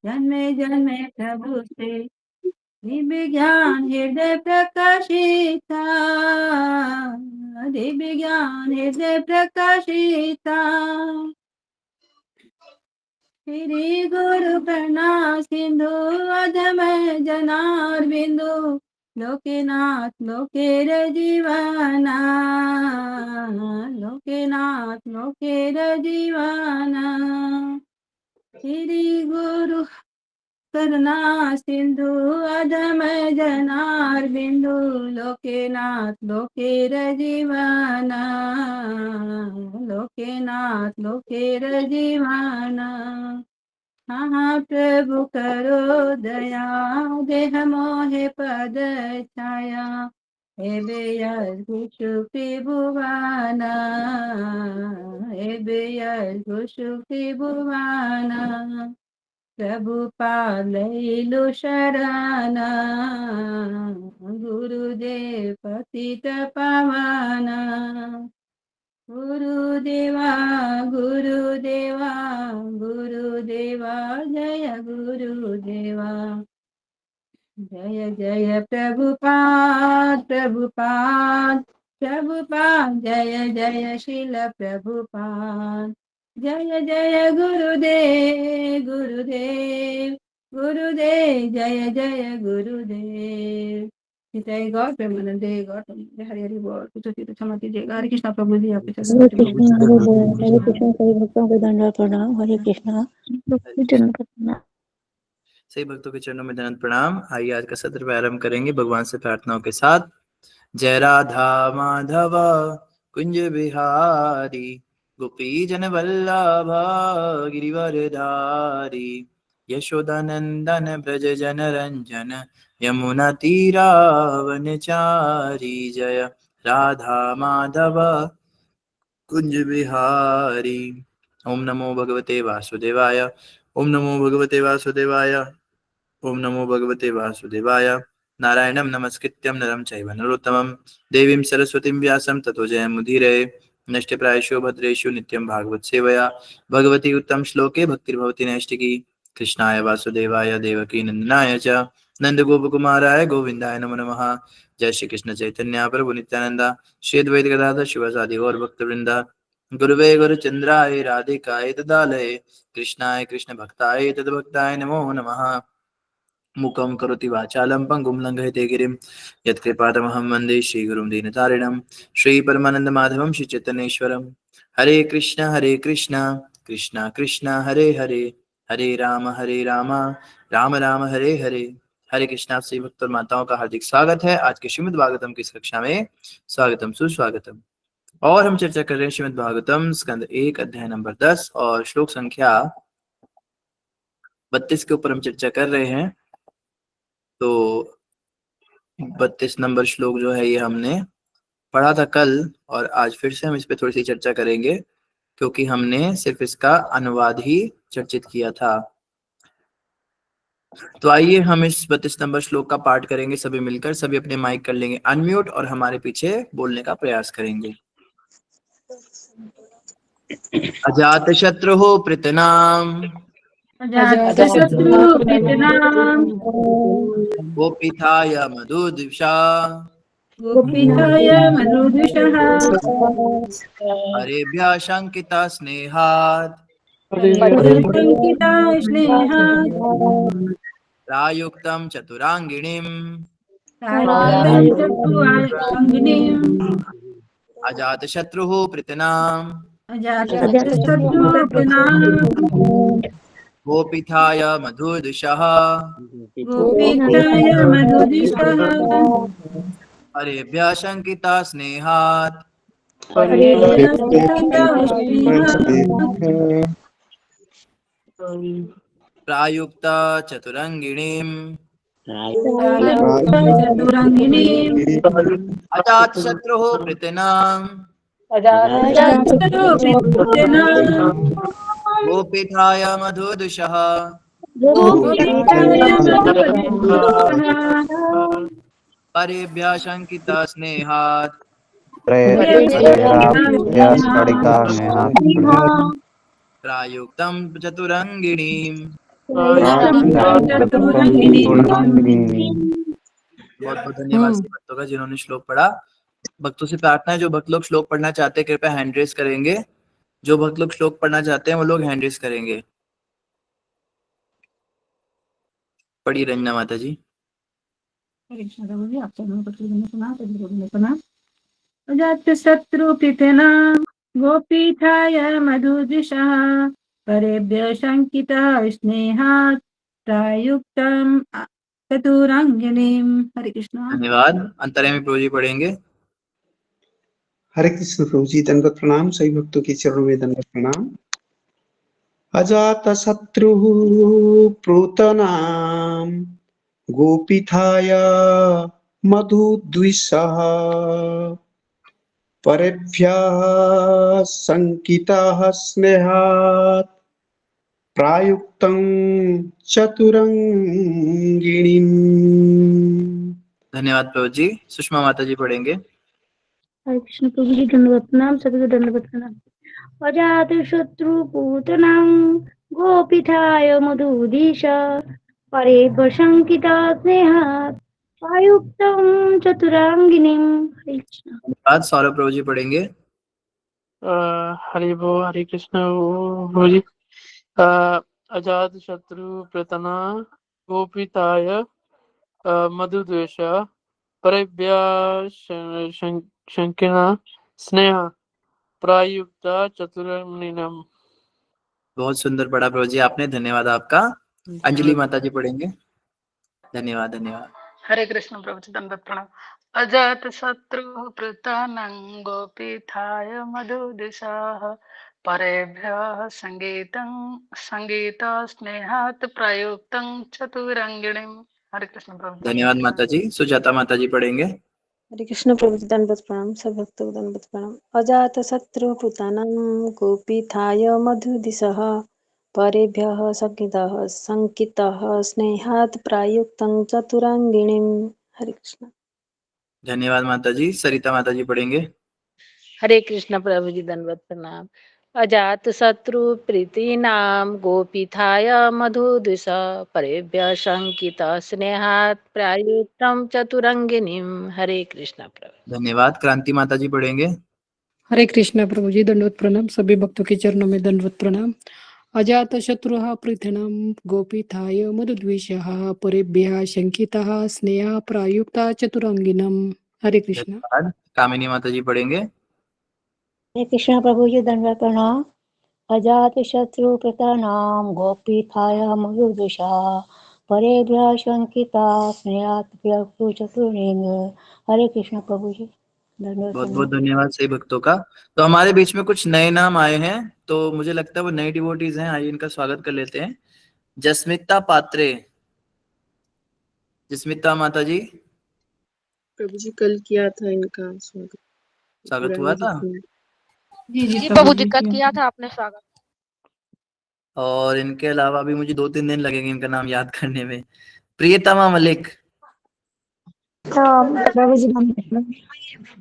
जन्मे जन्मे प्रभु से दिव्य ज्ञान हृदय प्रकाशिता, दिव्य ज्ञान हृदय प्रकाशिता। श्री गुरु करुणा सिंधु अधमय जनार बिंदु, लोकेनाथ लोकेर जीवाना, लोकेनाथ लोकेर जीवाना। श्री गुरु करुणा सिंधु अधमय जनार बिंदु, लोकेनाथ लोकेर जीवाना, लोकेनाथ लोकेर जीवाना। हाँ प्रभु करो दया, देह मोहे पद छाया, एबे यशु त्रिभुवाना, एबे यशु त्रिभुवाना। प्रभु पालैलु शरणा, गुरुदेव पतित पावना। गुरुदेवा गुरुदेवा गुरुदेवा, जय गुरुदेवा। जय जय प्रभुपाद प्रभुपाद प्रभुपाद, जय जय शिल प्रभुपाद। जय जय गुरुदेव गुरुदेव गुरुदेव, जय जय गुरुदेव। जय गॉड प्रेमानंदे गॉड, हरि हरि बोल। कुछ तो क्षमा कीजिएगा। हरे कृष्णा प्रभु जी, आपके चरणों हरे में कृष्णा हरे बोल। हरे कृष्णा सभी भक्तों को दंडवत प्रणाम। हरे कृष्णा चरण प्रणाम। सही भक्तों के चरणों में दंडवत प्रणाम। आइए आज का सत्र प्रारंभ करेंगे भगवान से प्रार्थनाओं के साथ। जय राधा माधव कुंज बिहारी, गोपी जन वल्लभ गिरिवरधारी, यशोदानंदन ब्रज जन रंजन, यमुना तीरावनचारी। जय राधा माधव कुंज बिहारी। ओम नमो भगवते वासुदेवाय, ओम नमो भगवते वासुदेवाय, ओम नमो भगवते वासुदेवाय। नारायणं नमस्कृत्यं नरं चैव नरोत्तमं, देवीं सरस्वतीं व्यासं ततो जयमुदीरये। नष्टप्रायेषु भद्रेषु नित्यं भागवत सेवया, भगवती उत्तम श्लोके भक्तिर्भवति नैष्टिकी। कृष्णाय वासुदेवाय देवकी नंदनाय च नंदगोपकुमाराय गोविंदाय नमो नमः। जय श्री कृष्ण चैतन्य प्रभु नित्यानंदा, श्री अद्वैत गदाधर शिवासादि गौर भक्तवृंदा। गुरुवे गुरुचंद्राय राधिकाय तदालये, कृष्णाय कृष्ण भक्ताय तद्भक्ताय नमो नमः। मुखं करोति वाचालं पंगुं लङ्घयते गिरिं, यत्कृपातमहं वन्दे श्रीगुरुं दीनतारिणं। श्रीपरमानन्दमाधवं श्रीचैतन्येश्वरं। हरे कृष्ण कृष्ण कृष्ण हरे हरे, हरे राम राम राम हरे हरे। हरे कृष्णा। सभी भक्त और माताओं का हार्दिक स्वागत है आज के श्रीमद् भागवतम की इस कक्षा में। स्वागतम सुस्वागतम। और हम चर्चा कर रहे हैं श्रीमद् भागवतम स्कंद 1 अध्याय नंबर 10 और श्लोक संख्या 32 के ऊपर हम चर्चा कर रहे हैं। तो 32 नंबर श्लोक जो है ये हमने पढ़ा था कल, और आज फिर से हम इस पे थोड़ी सी चर्चा करेंगे, क्योंकि हमने सिर्फ इसका अनुवाद ही चर्चित किया था। तो आइए हम इस 32 नंबर श्लोक का पाठ करेंगे सभी मिलकर। सभी अपने माइक कर लेंगे अनम्यूट और हमारे पीछे बोलने का प्रयास करेंगे। अजात शत्रु पृतनाम, अजातशत्रु पितनाम, गोपिताय मधुद्विषा, गोपिताय मधुदुषः, हरेभ्यः शंकिता स्नेहात्, हरेभ्यः स्नेहात्, प्रायुक्तं चतुरांगिणीम्, प्रायुक्तं चतुरांगिनीम्। अजातशत्रुः पृतनाम्, अजातशत्रु पितनाम, गोपिताय मधुद्विषः, गोपिताय मधुदुषः, हरेभ्यः शंकिता स्नेहात्, हरेभ्यः स्नेहात्, प्रायुक्त चतुरंगिणीम्, प्रायुक्तं चतुरांगिनीम्। अजातशत्रुः पृतनाम्, अजातशत्रु पितनाम, गोपिताय मधुद्विषः, गोपिताय मधुदुषः, हरेभ्यः शंकिता स्नेहात्, प्रायुक्तं चतुरंगिणीम्, बहुत बहुत धन्यवाद सभी भक्तों का जिन्होंने श्लोक पढ़ा। भक्तों से प्रार्थना है जो भक्त लोग श्लोक पढ़ना चाहते हैं कृपया हैंड रेस करेंगे। जो भक्त लोग श्लोक पढ़ना चाहते हैं वो लोग हैंड रेस करेंगे। पढ़िए रंजना माता जी। हरे कृष्ण प्रभु जी, आप सबों को सुना सभी लोगों ने सुना। अजात शत्रु पितना गोपीठाय मधुदिशः परेभ्य शंकितः स्नेहात् प्रायुक्तम् चतुरंगिणीम्। हरे कृष्ण। धन्यवाद। अंतर्यामी प्रभु जी पढ़ेंगे। हरे कृष्ण प्रभु जी, दंडवत प्रणाम। सभी भक्तों के चरणों में दंडवत प्रणाम। अजात शत्रु प्रोतनाम गोपीथाय मधुद्विषः परेभ्यः शंकितः स्नेहात् प्रायुक्तं चतुरंगिणीम्। धन्यवाद प्रभु जी। सुषमा माता जी पढ़ेंगे। हरे कृष्ण प्रभु जी, दंडवत प्रणाम। सभी को दंडवत प्रणाम। अजात शत्रु पूतनां गोपीठाय मधुदिशः परेभ्य शंकिता स्नेहात् प्रायुक्तं चतुरांगिनीम्। हरे कृष्ण। धन्यवाद। सौरभ प्रभु जी पढ़ेंगे। हरि बोल। हरे कृष्ण प्रभु जी। अजात शत्रु प्रतना गोपिताय मधुद्वेष परेभ्य शंकिना स्नेह प्रायुक्ता चतुर्णिनम। बहुत सुंदर पढ़ा प्रभु जी आपने, धन्यवाद आपका। अंजलि माता जी पढ़ेंगे। धन्यवाद धन्यवाद। हरे कृष्ण प्रभु जी, दंडवत प्रणाम। अजात शत्रु प्रतनं गोपीठाय मधुदिशः परेभ्यः संगीत स्नेहात् प्रयुक्तं चतुरंगिणीम्। हरे कृष्ण प्रभु जी। धन्यवाद माता जी। सुजाता माता जी पढ़ेंगे। हरे कृष्ण प्रभु जी, दंडवत प्रणाम। सब भक्तों को दंडवत प्रणाम। अजात शत्रु पुतानं गोपीथाय मधुदिशः परेभ्यः शंकितः स्नेहात् प्रायुक्तं चतुरांगिणीम्। हरे कृष्ण। धन्यवाद माता जी। सरिता माता जी पढ़ेंगे। हरे कृष्ण प्रभु जी, दंडवत प्रणाम। अजात शत्रु प्रीतिनाम गोपीथाय मधुदिश परेभ्य शंकित स्नेहात् प्रायुक्तम चतुरंगिनीम। हरे कृष्ण प्रभु। धन्यवाद। क्रांति माता जी पढ़ेंगे। हरे कृष्ण प्रभु जी, दंडवत प्रणाम। सभी भक्तों के चरणों में दंडवत प्रणाम। अजात शत्रुः पृथ्णं गोपीथाय मधुद्विषः परेभ्यः शंकितः स्नेहा प्रायुक्ता चतुरंगिनम। हरे कृष्ण। धन्यवाद। कामिनी माता जी पढ़ेंगे। हरे कृष्ण प्रभु जी, दंडवत प्रणाम। अजात शत्रु प्रतानां गोपीथाय मधुदिशः परेभ्यः शंकिता स्नेहात् प्रायुक्तं चतुरंगिनीम्। हरे कृष्ण प्रभु जी, दंडवत बहुत बहुत प्रणाम। धन्यवाद सही भक्तों का। तो हमारे बीच में कुछ नए नाम आए हैं, तो मुझे लगता है वो नए डिवोटीज हैं। आइए इनका स्वागत कर लेते हैं। जस्मिता पात्रे। जस्मिता माता जी, प्रभु जी कल किया था इनका स्वागत। स्वागत हुआ था। जी प्रभु जी कल किया था आपने स्वागत। और इनके अलावा भी मुझे 2-3 दिन लगेंगे इनका नाम याद करने में। प्रियतमा मलिक। प्रभु जी हम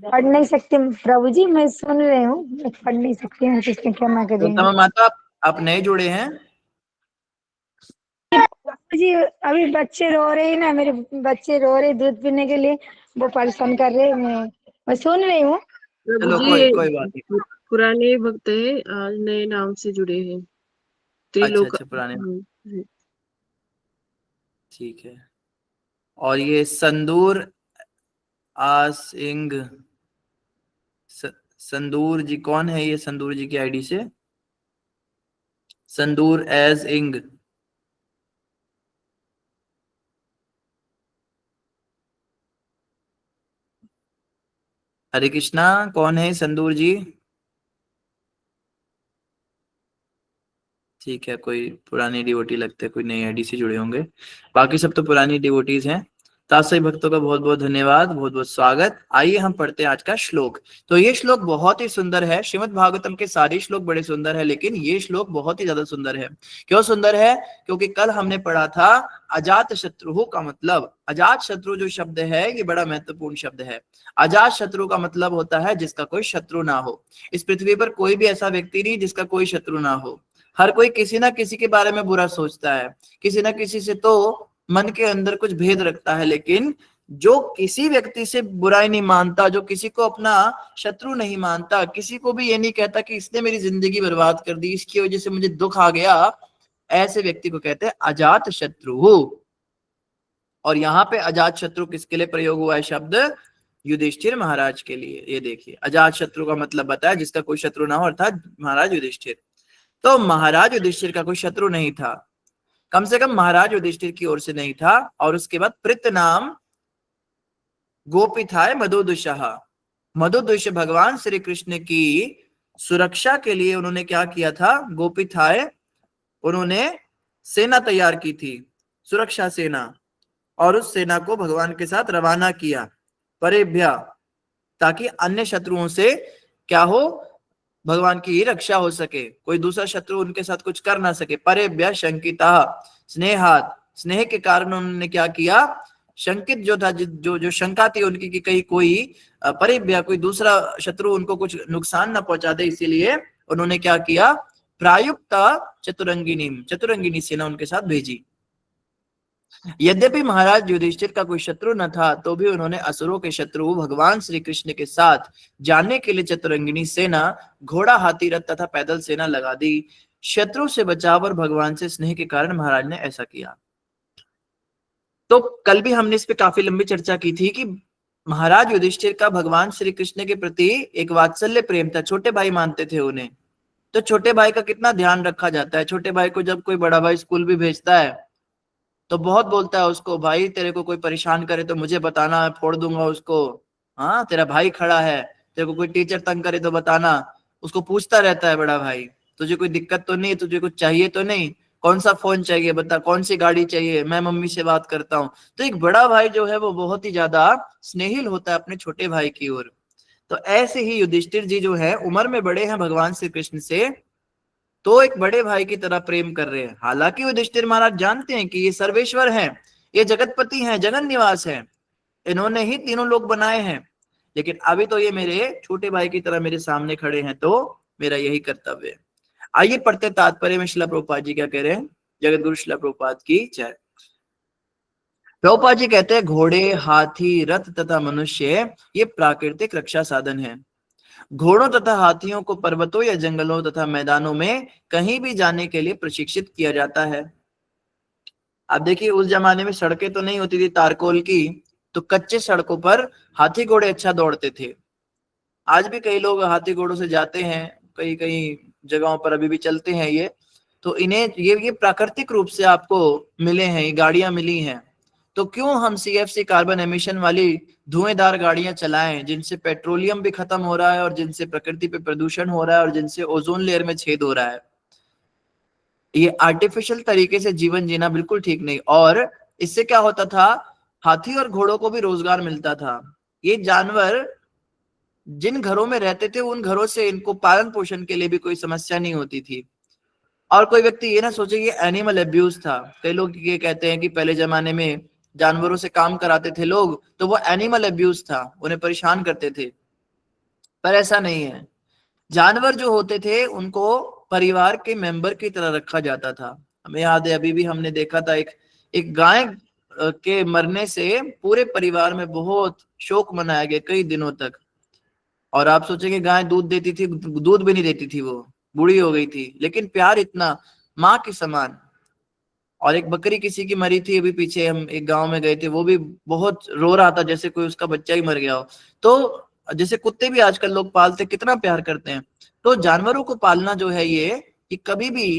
पढ़ नहीं सकते प्रभु जी, मैं सुन रही हूँ, मैं पढ़ नहीं सकती हूँ, इसमें क्षमा करेंगे। प्रियतमा माता आप नए जुड़े हैं। प्रभु जी अभी बच्चे रो रहे हैं ना, मेरे बच्चे रो रहे दूध पीने के लिए, वो परेशान कर रहे हैं। मैं सुन रही हूँ। प्रभु चलो जी कोई बात नहीं। पुराने भक्त है, आज नए नाम से जुड़े हैं। अच्छा पुराने, ठीक है। और ये संदूर आसिंग, संदूर जी कौन है? ये संदूर जी की आईडी से संदूर एज इंग। हरे कृष्णा, कौन है संदूर जी? ठीक है, कोई पुराने डिवोटी लगते हैं, कोई नई आईडी से जुड़े होंगे। बाकी सब तो पुरानी डिवोटीज हैं। तासई भक्तों का बहुत बहुत धन्यवाद, बहुत बहुत स्वागत। आइए हम पढ़ते हैं आज का श्लोक। तो ये श्लोक बहुत ही सुंदर है। श्रीमद् भागवतम के सारे श्लोक बड़े सुंदर है, लेकिन ये श्लोक बहुत ही ज्यादा सुंदर है। क्यों सुंदर है? क्योंकि कल हमने पढ़ा था अजात शत्रु का मतलब। अजात शत्रु जो शब्द है ये बड़ा महत्वपूर्ण शब्द है। अजात शत्रु का मतलब होता है जिसका कोई शत्रु ना हो। इस पृथ्वी पर कोई भी ऐसा व्यक्ति नहीं जिसका कोई शत्रु ना हो। हर कोई किसी ना किसी के बारे में बुरा सोचता है, किसी ना किसी से तो मन के अंदर कुछ भेद रखता है, लेकिन जो किसी व्यक्ति से बुराई नहीं मानता, जो किसी को अपना शत्रु नहीं मानता, किसी को भी ये नहीं कहता कि इसने मेरी जिंदगी बर्बाद कर दी, इसकी वजह से मुझे दुख आ गया, ऐसे व्यक्ति को कहते हैं अजात शत्रु। और यहाँ पे अजात शत्रु किसके लिए प्रयोग हुआ है शब्द? युधिष्ठिर महाराज के लिए। ये देखिए, अजात शत्रु का मतलब बताया जिसका कोई शत्रु ना हो, अर्थात महाराज युधिष्ठिर। तो महाराज युधिष्ठिर का कोई शत्रु नहीं था, कम से कम महाराज युधिष्ठिर की ओर से नहीं था। और उसके बाद पृत नाम गोपिथाय मधुदुषः, मधुदुष भगवान श्री कृष्ण की सुरक्षा के लिए उन्होंने क्या किया था? गोपिथाय, उन्होंने सेना तैयार की थी, सुरक्षा सेना, और उस सेना को भगवान के साथ रवाना किया। परेभ्य, ताकि अन्य शत्रुओं से क्या हो? भगवान की रक्षा हो सके, कोई दूसरा शत्रु उनके साथ कुछ कर ना सके। परेभ्य शंकिता स्नेहात, स्नेह के कारण उन्होंने क्या किया? शंकित जो था, जो शंका थी उनकी कि कहीं कोई परेभ्य, कोई दूसरा शत्रु उनको कुछ नुकसान ना पहुंचा दे, इसीलिए उन्होंने क्या किया? प्रायुक्त चतुरंगिनी सेना उनके साथ भेजी। यद्यपि महाराज युधिष्ठिर का कोई शत्रु न था, तो भी उन्होंने असुरों के शत्रु भगवान श्री कृष्ण के साथ जाने के लिए चतुरंगिनी सेना, घोड़ा, हाथी, रथ तथा पैदल सेना लगा दी। शत्रु से बचाव और भगवान से स्नेह के कारण महाराज ने ऐसा किया। तो कल भी हमने इस पे काफी लंबी चर्चा की थी कि महाराज युधिष्ठिर का भगवान श्री कृष्ण के प्रति एक वात्सल्य प्रेम था, छोटे भाई मानते थे उन्हें। तो छोटे भाई का कितना ध्यान रखा जाता है। छोटे भाई को जब कोई बड़ा भाई स्कूल भी भेजता है तो बहुत बोलता है उसको, भाई तेरे को कोई परेशान करे तो मुझे बताना, मैं फोड़ दूंगा उसको। हाँ, तेरा भाई खड़ा है, तेरे को कोई टीचर तंग करे तो बताना। उसको पूछता रहता है बड़ा भाई, तुझे कोई दिक्कत तो नहीं, तुझे कुछ चाहिए तो नहीं, कौन सा फोन चाहिए बता, कौन सी गाड़ी चाहिए, मैं मम्मी से बात करता हूँ। तो एक बड़ा भाई जो है वो बहुत ही ज्यादा स्नेहिल होता है अपने छोटे भाई की ओर। तो ऐसे ही युधिष्ठिर जी जो है उम्र में बड़े हैं भगवान श्री कृष्ण से, तो एक बड़े भाई की तरह प्रेम कर रहे हैं। हालांकि युधिष्ठिर महाराज जानते हैं कि ये सर्वेश्वर हैं, ये जगतपति हैं, जगन निवास है, इन्होंने ही तीनों लोग बनाए हैं, लेकिन अभी तो ये मेरे छोटे भाई की तरह मेरे सामने खड़े हैं, तो मेरा यही कर्तव्य है। आइए पढ़ते तात्पर्य में श्रील प्रभुपाद जी क्या कह रहे हैं। जगत गुरु श्रील प्रभुपाद की जय। प्रभुपाद जी कहते हैं, घोड़े, हाथी, रथ तथा मनुष्य ये प्राकृतिक रक्षा साधन है। घोड़ों तथा हाथियों को पर्वतों या जंगलों तथा मैदानों में कहीं भी जाने के लिए प्रशिक्षित किया जाता है। अब देखिए, उस जमाने में सड़कें तो नहीं होती थी तारकोल की, तो कच्चे सड़कों पर हाथी घोड़े अच्छा दौड़ते थे। आज भी कई लोग हाथी घोड़ों से जाते हैं, कई कई जगहों पर अभी भी चलते हैं ये। तो इन्हें ये प्राकृतिक रूप से आपको मिले हैं, ये गाड़ियां मिली हैं। तो क्यों हम CFC कार्बन एमिशन वाली धुएंधार गाड़ियां चलाएं, जिनसे पेट्रोलियम भी खत्म हो रहा है और जिनसे प्रकृति पे प्रदूषण हो रहा है और जिनसे ओजोन लेयर में छेद हो रहा है। ये आर्टिफिशियल तरीके से जीवन जीना बिल्कुल ठीक नहीं। और इससे क्या होता था, हाथी और घोड़ों को भी रोजगार मिलता था। ये जानवर जिन घरों में रहते थे उन घरों से इनको पालन पोषण के लिए भी कोई समस्या नहीं होती थी। और कोई व्यक्ति ये ना सोचे कि एनिमल अब्यूज था। कई लोग ये कहते हैं कि पहले जमाने में जानवरों से काम कराते थे लोग, तो वो एनिमल अब्यूज था, उन्हें परेशान करते थे। पर ऐसा नहीं है। जानवर जो होते थे उनको परिवार के मेंबर की तरह रखा जाता था। हमें याद है, अभी भी हमने देखा था एक गाय के मरने से पूरे परिवार में बहुत शोक मनाया गया कई दिनों तक। और आप सोचेंगे गाय दूध देती थी, दूध भी नहीं देती थी, वो बूढ़ी हो गई थी, लेकिन प्यार इतना, माँ के समान। और एक बकरी किसी की मरी थी, अभी पीछे हम एक गांव में गए थे, वो भी बहुत रो रहा था जैसे कोई उसका बच्चा ही मर गया हो। तो जैसे कुत्ते भी आजकल लोग पालते, कितना प्यार करते हैं। तो जानवरों को पालना जो है ये कभी भी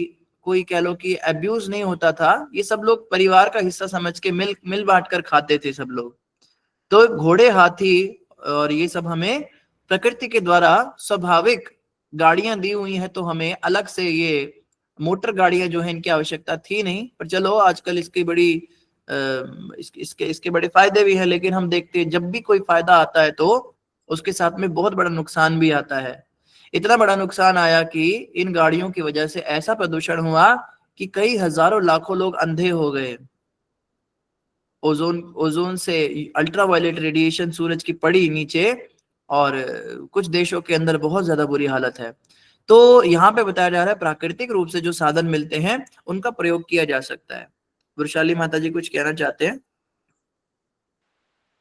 कोई कह लो कि अब्यूज नहीं होता था। ये सब लोग परिवार का हिस्सा समझ के मिल बांट कर खाते थे सब लोग। तो घोड़े, हाथी और ये सब हमें प्रकृति के द्वारा स्वाभाविक गाड़ियां दी हुई हैं, तो हमें अलग से ये मोटर गाड़ियां जो है इनकी आवश्यकता थी नहीं। पर चलो, आजकल इसकी बड़ी इसके बड़े फायदे भी हैं, लेकिन हम देखते हैं जब भी कोई फायदा आता है तो उसके साथ में बहुत बड़ा नुकसान भी आता है। इतना बड़ा नुकसान आया कि इन गाड़ियों की वजह से ऐसा प्रदूषण हुआ कि कई हजारों लाखों लोग अंधे हो गए। ओजोन से अल्ट्रावायलेट रेडिएशन सूरज की पड़ी नीचे, और कुछ देशों के अंदर बहुत ज्यादा बुरी हालत है। तो यहाँ पे बताया जा रहा है प्राकृतिक रूप से जो साधन मिलते हैं उनका प्रयोग किया जा सकता है। वृषाली माता जी कुछ कहना चाहते हैं?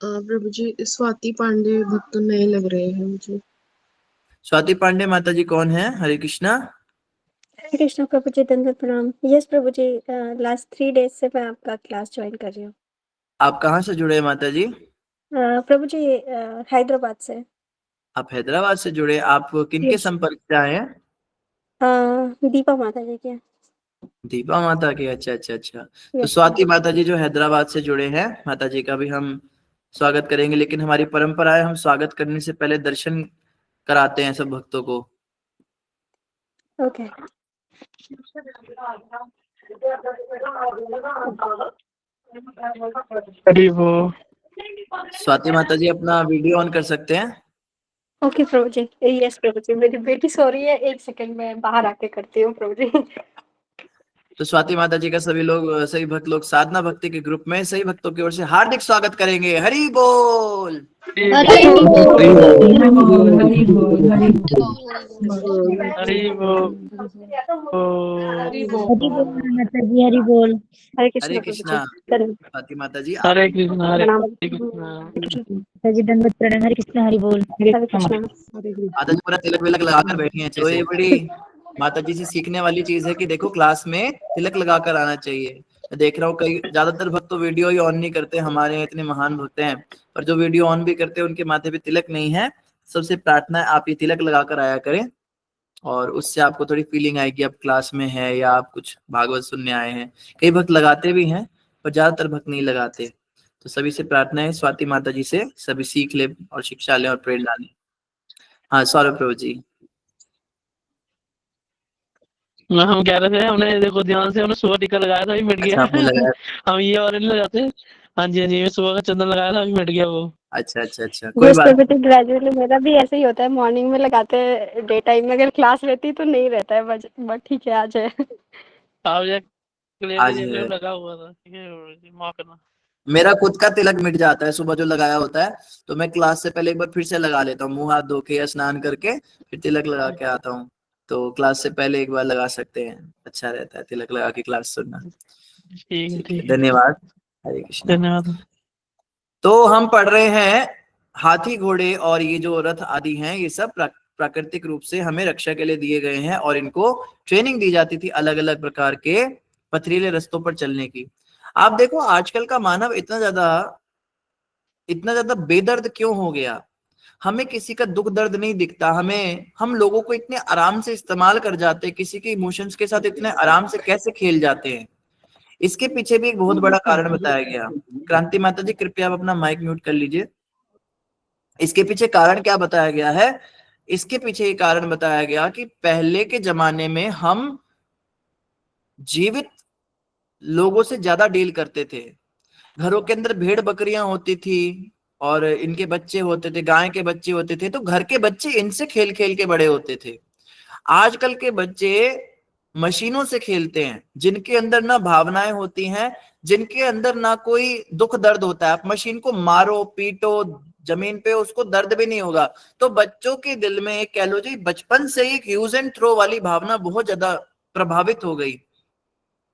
प्रभु जी स्वाति पांडे भक्त नए लग रहे हैं मुझे। स्वाति पांडे माता जी कौन है? हरे कृष्णा। हरे कृष्ण प्रभु जी, दंडवत प्रणाम। यस प्रभु जी, लास्ट 3 डेज से मैं आपका क्लास ज्वाइन कर रही हूँ। आप कहाँ से जुड़े हैं माता जी? प्रभु जी, हैदराबाद से। आप हैदराबाद से जुड़े। आप किनके Yes. संपर्क से आए हैं? दीपा माता जी के। दीपा माता के। अच्छा अच्छा अच्छा। तो Yes. स्वाति माता जी जो हैदराबाद से जुड़े हैं, माता जी का भी हम स्वागत करेंगे, लेकिन हमारी परंपरा है हम स्वागत करने से पहले दर्शन कराते हैं सब भक्तों को। ओके। हरि बोल। स्वाति माता जी अपना वीडियो ऑन कर सकते हैं? ओके प्रभु जी। यस प्रभु जी, मेरी बेटी सो रही है, 1 सेकंड में बाहर आके करती हूँ प्रभु जी। तो स्वाति माता जी का सभी लोग, सभी भक्त लोग साधना भक्ति के ग्रुप में सही भक्तों की ओर से हार्दिक स्वागत करेंगे। हरि बोल। हरि बोल। हरि बोल हरि हरि बोल। माता जी, हरि बोल। हरे हरे कृष्ण प्रभु जी। कृष्णा। स्वाति माता जी आप हरे कृष्ण हरे प्रणाम। कृष्ण। माता जी दंडवत प्रणाम। हरे कृष्ण, हरि बोल। हरे कृष्ण। माता जी पूरा तिलक विलक लगाकर बैठी हैं। तो ये बड़ी माता जी से सीखने वाली चीज है कि देखो क्लास में तिलक लगाकर आना चाहिए। मैं देख रहा हूँ कई ज्यादातर भक्त तो वीडियो ही ऑन नहीं करते, हमारे यहाँ इतने महान भक्त हैं, पर जो वीडियो ऑन भी करते हैं उनके माथे पे तिलक नहीं है। सबसे प्रार्थना है आप ये तिलक लगाकर आया करें, और उससे आपको थोड़ी फीलिंग आएगी आप क्लास में है या आप कुछ भागवत सुनने आए हैं। कई भक्त लगाते भी हैं पर ज्यादातर भक्त नहीं लगाते। तो सभी से प्रार्थना है स्वाति माता जी से सभी सीख ले और शिक्षा ले और प्रेरणा ले। हाँ सौरभ प्रभु जी। हम कह रहे थे हमने देखो ध्यान से हमने सुबह टीका लगाया था, अभी मिट अच्छा आपने गया। लगाया? हम ये और नहीं लगाते। हाँ जी हाँ जी, मैं सुबह का चंदन लगाया था, अभी मिट गया वो। अच्छा अच्छा अच्छा, कोई यस बात प्रभु जी, ग्रेजुअली मेरा भी ऐसे ही होता है, मॉर्निंग में लगाते हैं, डे टाइम में अगर क्लास रहती तो नहीं रहता है, बट ठीक है आज है। आप ये क्लियरली आज देख रहे हो, लगा हुआ था। ठीक है, माफ करना। मेरा खुद का तिलक मिट जाता है सुबह जो लगाया होता है, तो मैं क्लास से पहले एक बार फिर से लगा लेता हूँ, मुंह हाथ धो के या स्नान करके फिर तिलक लगा के आता हूँ। तो क्लास से पहले एक बार लगा सकते हैं, अच्छा रहता है तिलक लगा के क्लास सुनना। ठीक है ठीक है, ठीक है, धन्यवाद। हरे कृष्णा। धन्यवाद। तो हम पढ़ रहे हैं हाथी घोड़े और ये जो रथ आदि हैं, ये सब प्राकृतिक रूप से हमें रक्षा के लिए दिए गए हैं, और इनको ट्रेनिंग दी जाती थी अलग अलग प्रकार के पथरीले रास्तों पर चलने की। आप देखो आजकल का मानव इतना ज्यादा बेदर्द क्यों हो गया। हमें किसी का दुख दर्द नहीं दिखता, हम लोगों को इतने आराम से इस्तेमाल कर जाते हैं, किसी के इमोशंस के साथ इतने आराम से कैसे खेल जाते हैं। इसके पीछे भी एक बहुत बड़ा कारण बताया गया। क्रांति माता जी कृपया आप अपना माइक म्यूट कर लीजिए। इसके पीछे कारण क्या बताया गया है? इसके पीछे ये कारण बताया गया कि पहले के जमाने में हम जीवित लोगों से ज्यादा डील करते थे। घरों के अंदर भेड़ बकरियां होती थी और इनके बच्चे होते थे, गाय के बच्चे होते थे, तो घर के बच्चे इनसे खेल खेल के बड़े होते थे। आजकल के बच्चे मशीनों से खेलते हैं जिनके अंदर ना भावनाएं होती हैं, जिनके अंदर ना कोई दुख दर्द होता है। आप मशीन को मारो पीटो जमीन पे, उसको दर्द भी नहीं होगा। तो बच्चों के दिल में एक कह लो जी बचपन से ही एक यूज एंड थ्रो वाली भावना बहुत ज्यादा प्रभावित हो गई,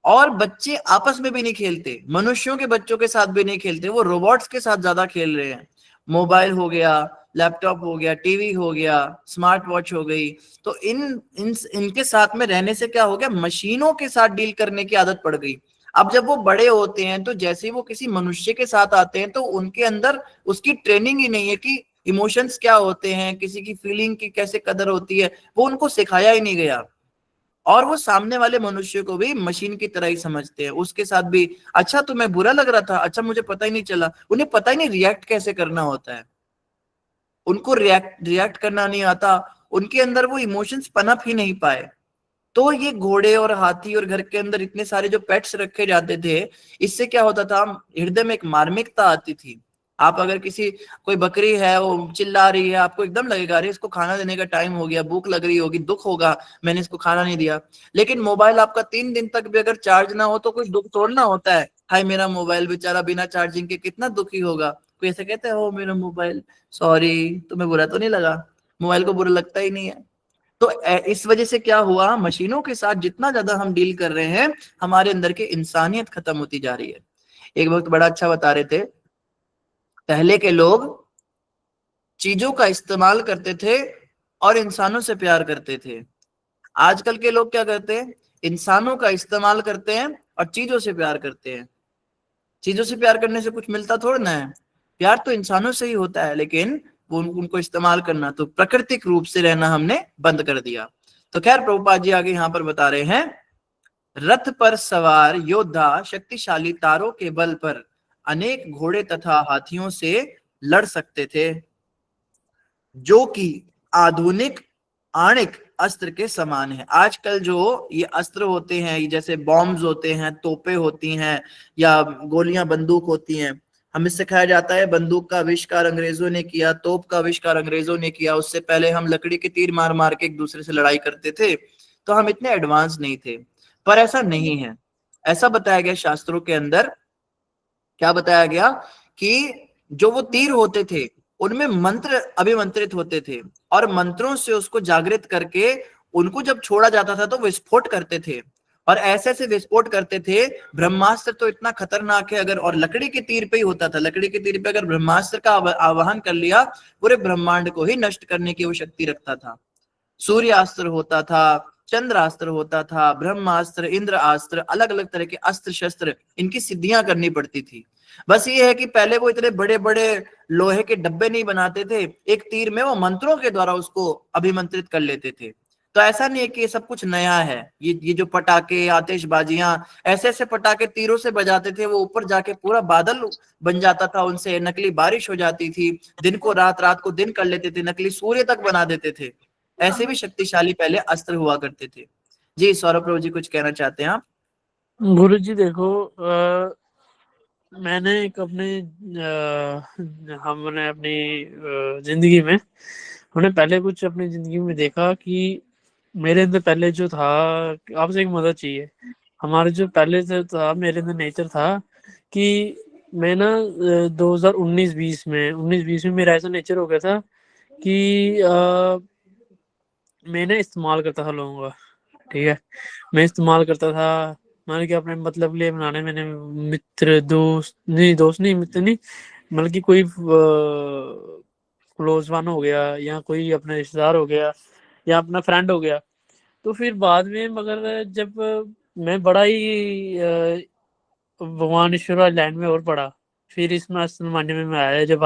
और बच्चे आपस में भी नहीं खेलते, मनुष्यों के बच्चों के साथ भी नहीं खेलते, वो रोबोट्स के साथ ज्यादा खेल रहे हैं। मोबाइल हो गया, लैपटॉप हो गया, टीवी हो गया, स्मार्ट वॉच हो गई। तो इनके साथ में रहने से क्या हो गया, मशीनों के साथ डील करने की आदत पड़ गई। अब जब वो बड़े होते हैं तो जैसे ही वो किसी मनुष्य के साथ आते हैं तो उनके अंदर उसकी ट्रेनिंग ही नहीं है कि इमोशंस क्या होते हैं, किसी की फीलिंग की कैसे कदर होती है, वो उनको सिखाया ही नहीं गया। और वो सामने वाले मनुष्य को भी मशीन की तरह ही समझते हैं, उसके साथ भी अच्छा तुम्हें बुरा लग रहा था, अच्छा मुझे पता ही नहीं चला। उन्हें पता ही नहीं रिएक्ट कैसे करना होता है, उनको रिएक्ट करना नहीं आता, उनके अंदर वो इमोशंस पनप ही नहीं पाए। तो ये घोड़े और हाथी और घर के अंदर इतने सारे जो पेट्स रखे जाते थे, इससे क्या होता था, हृदय में एक मार्मिकता आती थी। आप अगर कोई बकरी है वो चिल्ला रही है, आपको एकदम लगेगा अरे इसको खाना देने का टाइम हो गया, भूख लग रही होगी, दुख होगा मैंने इसको खाना नहीं दिया। लेकिन मोबाइल आपका 3 दिन तक भी अगर चार्ज ना हो तो कोई दुख तोड़ना होता है, हाय मेरा मोबाइल बेचारा बिना चार्जिंग के कितना दुखी होगा। कोई ऐसे कहता है हो मेरा मोबाइल, सॉरी तुम्हें बुरा तो नहीं लगा, मोबाइल को बुरा लगता ही नहीं है। तो इस वजह से क्या हुआ, मशीनों के साथ जितना ज्यादा हम डील कर रहे हैं, हमारे अंदर की इंसानियत खत्म होती जा रही है। एक वक्त बड़ा अच्छा बता रहे थे, पहले के लोग चीजों का इस्तेमाल करते थे और इंसानों से प्यार करते थे। आजकल के लोग क्या करते हैं, इंसानों का इस्तेमाल करते हैं और चीजों से प्यार करते हैं। चीजों से प्यार करने से कुछ मिलता थोड़ा ना है, प्यार तो इंसानों से ही होता है, लेकिन वो उनको इस्तेमाल करना, तो प्राकृतिक रूप से रहना हमने बंद कर दिया। तो खैर प्रभुपाद जी आगे यहाँ पर बता रहे हैं, रथ पर सवार योद्धा शक्तिशाली तारों के बल पर अनेक घोड़े तथा हाथियों से लड़ सकते थे, जो कि आधुनिक आणिक अस्त्र के समान है। आजकल जो ये अस्त्र होते हैं, जैसे बॉम्ब्स होते हैं, तोपें होती हैं, या गोलियां बंदूक होती हैं, हमें सिखाया जाता है बंदूक का आविष्कार अंग्रेजों ने किया, तोप का आविष्कार अंग्रेजों ने किया, उससे पहले हम लकड़ी के तीर मार मार के एक दूसरे से लड़ाई करते थे, तो हम इतने एडवांस नहीं थे। पर ऐसा नहीं है, ऐसा बताया गया शास्त्रों के अंदर, क्या बताया गया कि जो वो तीर होते थे उनमें मंत्र अभिमंत्रित होते थे, और मंत्रों से उसको जागृत करके उनको जब छोड़ा जाता था तो विस्फोट करते थे, और ऐसे ऐसे विस्फोट करते थे। ब्रह्मास्त्र तो इतना खतरनाक है, अगर, और लकड़ी के तीर पे ही होता था, लकड़ी के तीर पे अगर ब्रह्मास्त्र का आवाहन कर लिया, पूरे ब्रह्मांड को ही नष्ट करने की वो शक्ति रखता था। सूर्यास्त्र होता था, चंद्रास्त्र होता था, ब्रह्मास्त्र, इंद्र अस्त्र, अलग अलग तरह के अस्त्र शस्त्र, इनकी सिद्धियां करनी पड़ती थी। बस ये है कि पहले वो इतने बड़े बड़े लोहे के डब्बे नहीं बनाते थे, एक तीर में वो मंत्रों के द्वारा उसको अभिमंत्रित कर लेते थे। तो ऐसा नहीं है कि ये सब कुछ नया है, ये जो पटाखे, आतिशबाजियां, ऐसे ऐसे पटाखे तीरों से बजाते थे, वो ऊपर जाके पूरा बादल बन जाता था, उनसे नकली बारिश हो जाती थी, दिन को रात, रात को दिन कर लेते थे, नकली सूर्य तक बना देते थे। ऐसे भी शक्तिशाली पहले अस्त्र हुआ करते थे। जी सौरभ प्रभु जी कुछ कहना चाहते हैं आप? गुरु जी देखो, मैंने एक हमने अपनी जिंदगी में, हमने पहले कुछ अपनी जिंदगी में देखा कि मेरे अंदर पहले जो था, आपसे एक मदद चाहिए। हमारे जो पहले से था, मेरे अंदर नेचर था कि मैं ना 2019-20 में 19-20 में मेरा ऐसा नेचर हो गया था कि मैं ना इस्तेमाल करता था लोगों का, ठीक है, मैं इस्तेमाल करता था, मान के अपने मतलब लिए बनाने, मैंने मित्र, दोस्त नहीं, मित्र नहीं, मतलब कि कोई क्लोज वन हो गया, या कोई अपना रिश्तेदार हो गया, या अपना फ्रेंड हो गया। तो फिर बाद में, मगर जब मैं बड़ा ही भगवान ईश्वर वाली लाइन में और पढ़ा, फिर इसमें असल मायने में मैं आया, जब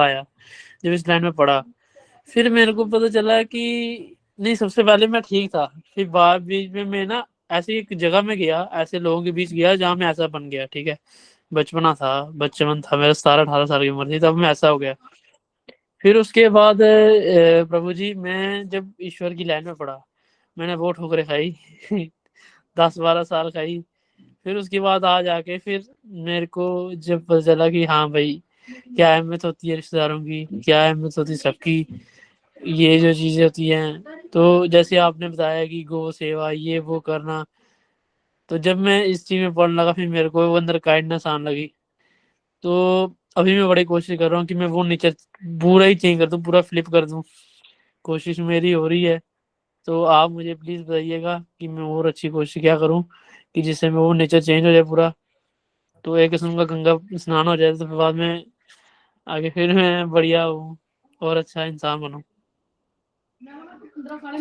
इस लाइन में पढ़ा, फिर मेरे को पता चला कि नहीं, सबसे पहले मैं ठीक था, फिर बाद बीच में मैं ना ऐसी एक जगह में गया, ऐसे लोगों के बीच गया जहाँ मैं ऐसा बन गया, ठीक है, बचपन था मेरा, 17-18 साल की उम्र थी, तब मैं ऐसा हो गया। फिर उसके बाद प्रभु जी, मैं जब ईश्वर की लाइन में पढ़ा, मैंने वो ठोकरें खाई 10-12 साल खाई। फिर उसके बाद आ जाके फिर मेरे को जब पता चला कि हाँ भाई, क्या अहमियत होती है रिश्तेदारों की, क्या अहमियत होती है सबकी, ये जो चीजें होती हैं। तो जैसे आपने बताया कि गौ सेवा, ये वो करना, तो जब मैं इस चीज में पढ़ने लगा, फिर मेरे को वो अंदर काइंडनेस आने लगी। तो अभी मैं बड़ी कोशिश कर रहा हूँ कि मैं वो नेचर पूरा ही चेंज कर दूं, पूरा फ्लिप कर दूं, कोशिश मेरी हो रही है। तो आप मुझे प्लीज बताइएगा कि मैं और अच्छी कोशिश क्या करूं कि जिससे मैं वो नेचर चेंज हो जाए पूरा, तो एक किस्म का गंगा स्नान हो जाए, तो फिर बाद में आगे फिर मैं बढ़िया हूँ और अच्छा इंसान बनूं।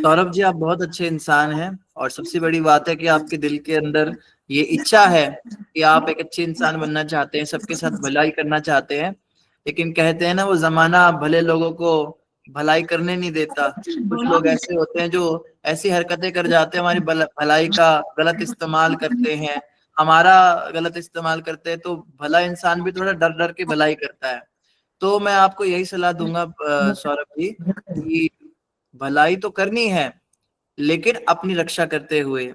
सौरभ जी आप बहुत अच्छे इंसान हैं, और सबसे बड़ी बात है कि आपके दिल के अंदर ये इच्छा है कि आप एक अच्छे इंसान बनना चाहते हैं, सबके साथ भलाई करना चाहते हैं। लेकिन कहते हैं ना, वो जमाना भले लोगों को भलाई करने नहीं देता। कुछ लोग ऐसे होते हैं जो ऐसी हरकतें कर जाते हैं, हमारी भलाई का गलत इस्तेमाल करते हैं, हमारा गलत इस्तेमाल करते हैं। तो भला इंसान भी थोड़ा डर डर के भलाई करता है। तो मैं आपको यही सलाह दूंगा सौरभ जी, कि भलाई तो करनी है, लेकिन अपनी रक्षा करते हुए,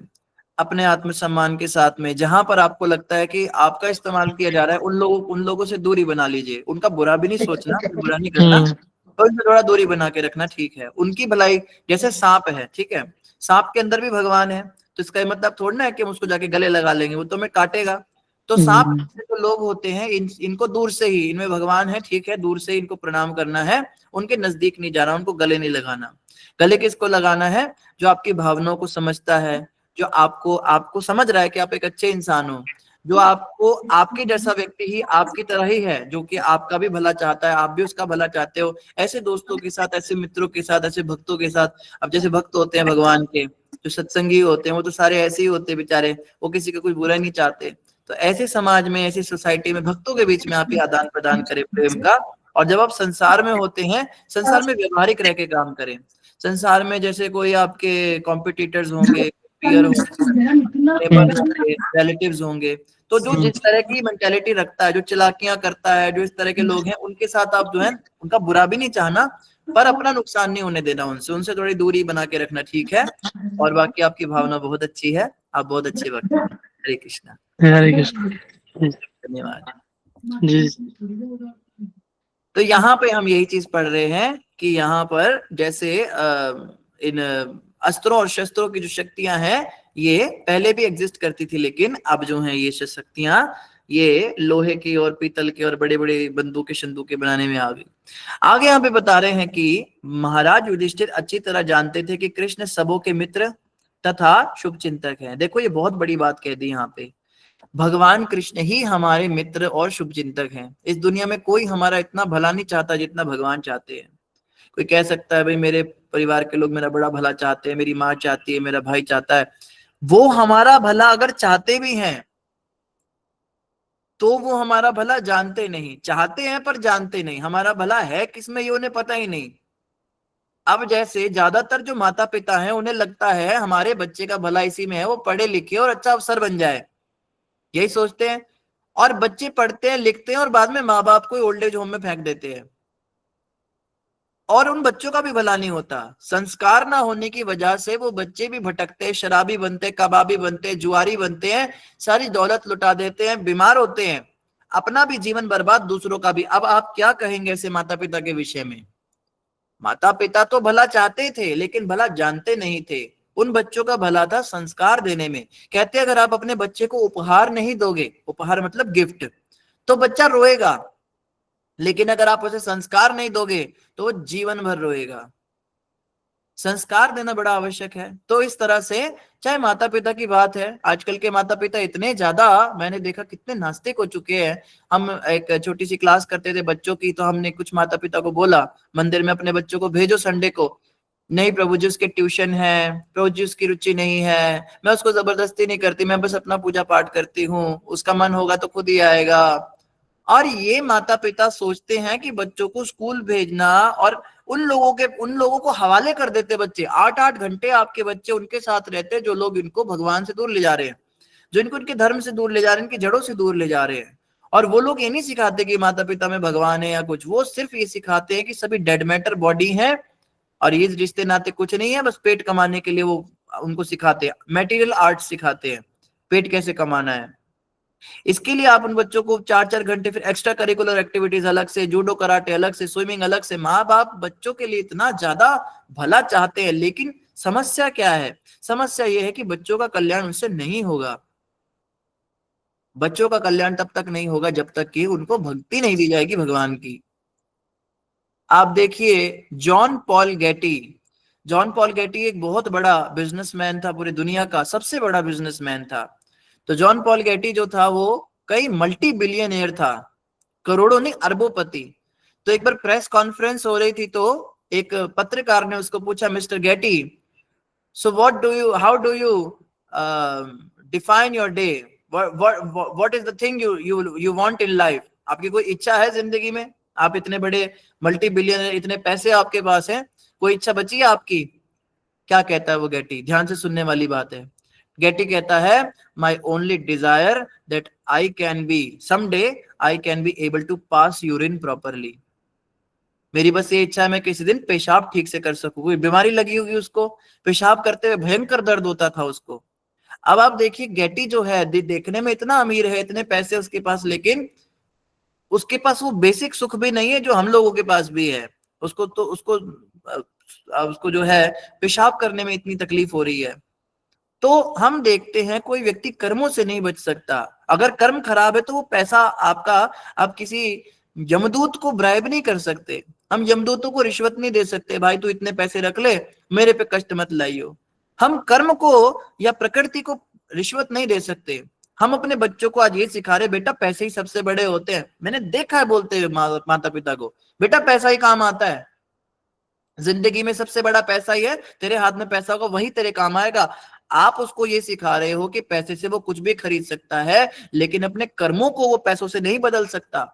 अपने आत्मसम्मान के साथ में। जहां पर आपको लगता है कि आपका इस्तेमाल किया जा रहा है, उन लोगों से दूरी बना लीजिए। उनका बुरा भी नहीं सोचना, बुरा नहीं करना, तो उनसे थोड़ा दूरी बना के रखना, ठीक है। उनकी भलाई, जैसे सांप है, ठीक है, सांप के अंदर भी भगवान है, तो इसका मतलब थोड़ा ना है कि हम उसको जाके गले लगा लेंगे, वो तो हमें काटेगा। तो सांप जैसे जो लोग होते हैं इनको दूर से ही, इनमें भगवान है ठीक है, दूर से ही इनको प्रणाम करना है, उनके नजदीक नहीं जाना, उनको गले नहीं लगाना। गले किसको लगाना है? जो आपकी भावनाओं को समझता है, जो आपको समझ रहा है कि आप एक अच्छे इंसान हो, जो आपको आपके जैसा व्यक्ति ही आपकी तरह ही है, जो कि आपका भी भला चाहता है, आप भी उसका भला चाहते हो। ऐसे दोस्तों के साथ, ऐसे मित्रों के साथ, ऐसे भक्तों के साथ। अब जैसे भक्त होते हैं भगवान के, जो सत्संगी होते हैं, वो तो सारे ऐसे ही होते हैं बेचारे, वो किसी का कुछ बुरा नहीं चाहते। तो ऐसे समाज में, ऐसी सोसाइटी में, भक्तों के बीच में आप ही आदान प्रदान करें प्रेम का। और जब आप संसार में होते हैं, संसार में व्यवहारिक रह के काम करें। संसार में जैसे कोई आपके कॉम्पिटिटर्स होंगे, पीयर होंगे, रिलेटिव्स होंगे, तो जो जिस तरह की मेंटालिटी रखता है, जो चालाकियां करता है, जो इस तरह के लोग हैं, उनके साथ आप जो है उनका बुरा भी नहीं चाहना, पर अपना नुकसान नहीं होने देना उनसे थोड़ी दूरी बना के रखना, ठीक है। और बाकी आपकी भावना बहुत अच्छी है, आप बहुत अच्छे वक्त। हरे कृष्णा। हरे कृष्ण। धन्यवाद जी। तो यहाँ पे हम यही चीज पढ़ रहे हैं कि यहाँ पर जैसे इन अस्त्रों और शस्त्रों की जो शक्तियां हैं, ये पहले भी एग्जिस्ट करती थी, लेकिन अब जो है ये शक्तियां ये लोहे की और पीतल के और बड़े बड़े बंदूकें शंदूकें बनाने में आ गई। आगे यहाँ पे बता रहे हैं कि महाराज युधिष्ठिर अच्छी तरह जानते थे कि कृष्ण सबों के मित्र तथा शुभ चिंतक हैं। देखो ये बहुत बड़ी बात कह दी यहाँ पे, भगवान कृष्ण ही हमारे मित्र और शुभ चिंतक हैं। इस दुनिया में कोई हमारा इतना भला नहीं चाहता जितना भगवान चाहते हैं। कोई कह सकता है भाई मेरे परिवार के लोग मेरा बड़ा भला चाहते हैं, मेरी माँ चाहती है, मेरा भाई चाहता है। वो हमारा भला अगर चाहते भी हैं तो वो हमारा भला जानते नहीं, चाहते हैं पर जानते नहीं। हमारा भला है किसमें ये उन्हें पता ही नहीं। अब जैसे ज्यादातर जो माता पिता हैं उन्हें लगता है हमारे बच्चे का भला इसी में है, वो पढ़े लिखे और अच्छा अफसर बन जाए, यही सोचते हैं। और बच्चे पढ़ते हैं, लिखते हैं और बाद में माँ बाप को ओल्ड एज होम में फेंक देते हैं, और उन बच्चों का भी भला नहीं होता। संस्कार ना होने की वजह से वो बच्चे भी भटकते, शराबी बनते, कबाबी बनते, जुआरी बनते हैं, सारी दौलत लुटा देते हैं, बीमार होते हैं, अपना भी जीवन बर्बाद, दूसरों का भी। अब आप क्या कहेंगे ऐसे माता पिता के विषय में? माता पिता तो भला चाहते थे लेकिन भला जानते नहीं थे। उन बच्चों का भला था संस्कार देने में। कहते अगर आप अपने बच्चे को उपहार नहीं दोगे, उपहार मतलब गिफ्ट, तो बच्चा रोएगा, लेकिन अगर आप उसे संस्कार नहीं दोगे तो वो जीवन भर रोएगा। संस्कार देना बड़ा आवश्यक है। तो इस तरह से चाहे माता पिता की बात है, आजकल के माता पिता इतने ज्यादा मैंने देखा कितने नास्तिक हो चुके हैं। हम एक छोटी सी क्लास करते थे बच्चों की, तो हमने कुछ माता पिता को बोला मंदिर में अपने बच्चों को भेजो संडे को। नहीं प्रभु जी उसके ट्यूशन है, प्रभु जी उसकी रुचि नहीं है, मैं उसको जबरदस्ती नहीं करती, मैं बस अपना पूजा पाठ करती हूँ, उसका मन होगा तो खुद ही आएगा। और ये माता पिता सोचते हैं कि बच्चों को स्कूल भेजना, और उन लोगों को हवाले कर देते बच्चे। 8-8 घंटे आपके बच्चे उनके साथ रहते जो लोग इनको भगवान से दूर ले जा रहे हैं, जो इनको इनके धर्म से दूर ले जा रहे हैं, इनकी जड़ों से दूर ले जा रहे हैं। और वो लोग ये नहीं सिखाते कि माता पिता में भगवान है या कुछ, वो सिर्फ ये सिखाते हैं कि सभी डेड मैटर बॉडी है और ये रिश्ते नाते कुछ नहीं है, बस पेट कमाने के लिए वो उनको सिखाते हैं। मटेरियल आर्ट सिखाते हैं, पेट कैसे कमाना है। इसके लिए आप उन बच्चों को 4-4 घंटे फिर एक्स्ट्रा करिकुलर एक्टिविटीज अलग से, जूडो कराटे अलग से, स्विमिंग अलग से। माँ बाप बच्चों के लिए इतना ज्यादा भला चाहते हैं, लेकिन समस्या क्या है? समस्या यह है कि बच्चों का कल्याण उनसे नहीं होगा। बच्चों का कल्याण तब तक नहीं होगा जब तक कि उनको भक्ति नहीं दी जाएगी भगवान की। आप देखिए जॉन पॉल गेटी एक बहुत बड़ा बिजनेसमैन था, पूरी दुनिया का सबसे बड़ा बिजनेसमैन था। तो जॉन पॉल गेटी जो था वो कई मल्टी बिलियनियर था, करोड़ों नहीं अरबोपति। तो एक बार प्रेस कॉन्फ्रेंस हो रही थी, तो एक पत्रकार ने उसको पूछा, mister Getty, so how do you define your day, what is the thing you want in life? आपकी कोई इच्छा है जिंदगी में? आप इतने बड़े मल्टी बिलियनर, इतने पैसे आपके पास हैं, कोई इच्छा बची है आपकी? क्या कहता है वो गेटी? ध्यान से सुनने वाली बात है। गेटी कहता है, my only desire that I can be someday I can be able to pass urine properly. मेरी बस ये इच्छा है मैं किसी दिन पेशाब ठीक से कर सकूं। कोई बीमारी लगी होगी उसको, पेशाब करते हुए भयंकर दर्द होता था उसको। अब आप देखिए गेटी जो है देखने में इतना अमीर है, इतने पैसे उसके पास, लेकिन उसके पास वो बेसिक सुख भी नहीं है जो हम लोगों के पास भी है। उसको जो है पेशाब करने में इतनी तकलीफ हो रही है। तो हम देखते हैं कोई व्यक्ति कर्मों से नहीं बच सकता। अगर कर्म खराब है तो वो पैसा आपका, आप किसी यमदूत को ब्राइब नहीं कर सकते। हम यमदूतों को रिश्वत नहीं दे सकते, भाई तू इतने पैसे रख ले, मेरे पे कष्ट मत लाइयो। हम कर्म को या प्रकृति को रिश्वत नहीं दे सकते। हम अपने बच्चों को आज ये सिखा रहे, बेटा पैसे ही सबसे बड़े होते हैं। मैंने देखा है बोलते हुए माता पिता को, बेटा पैसा ही काम आता है, जिंदगी में सबसे बड़ा पैसा ही है, तेरे हाथ में पैसा होगा वही तेरे काम आएगा। आप उसको ये सिखा रहे हो कि पैसे से वो कुछ भी खरीद सकता है, लेकिन अपने कर्मों को वो पैसों से नहीं बदल सकता।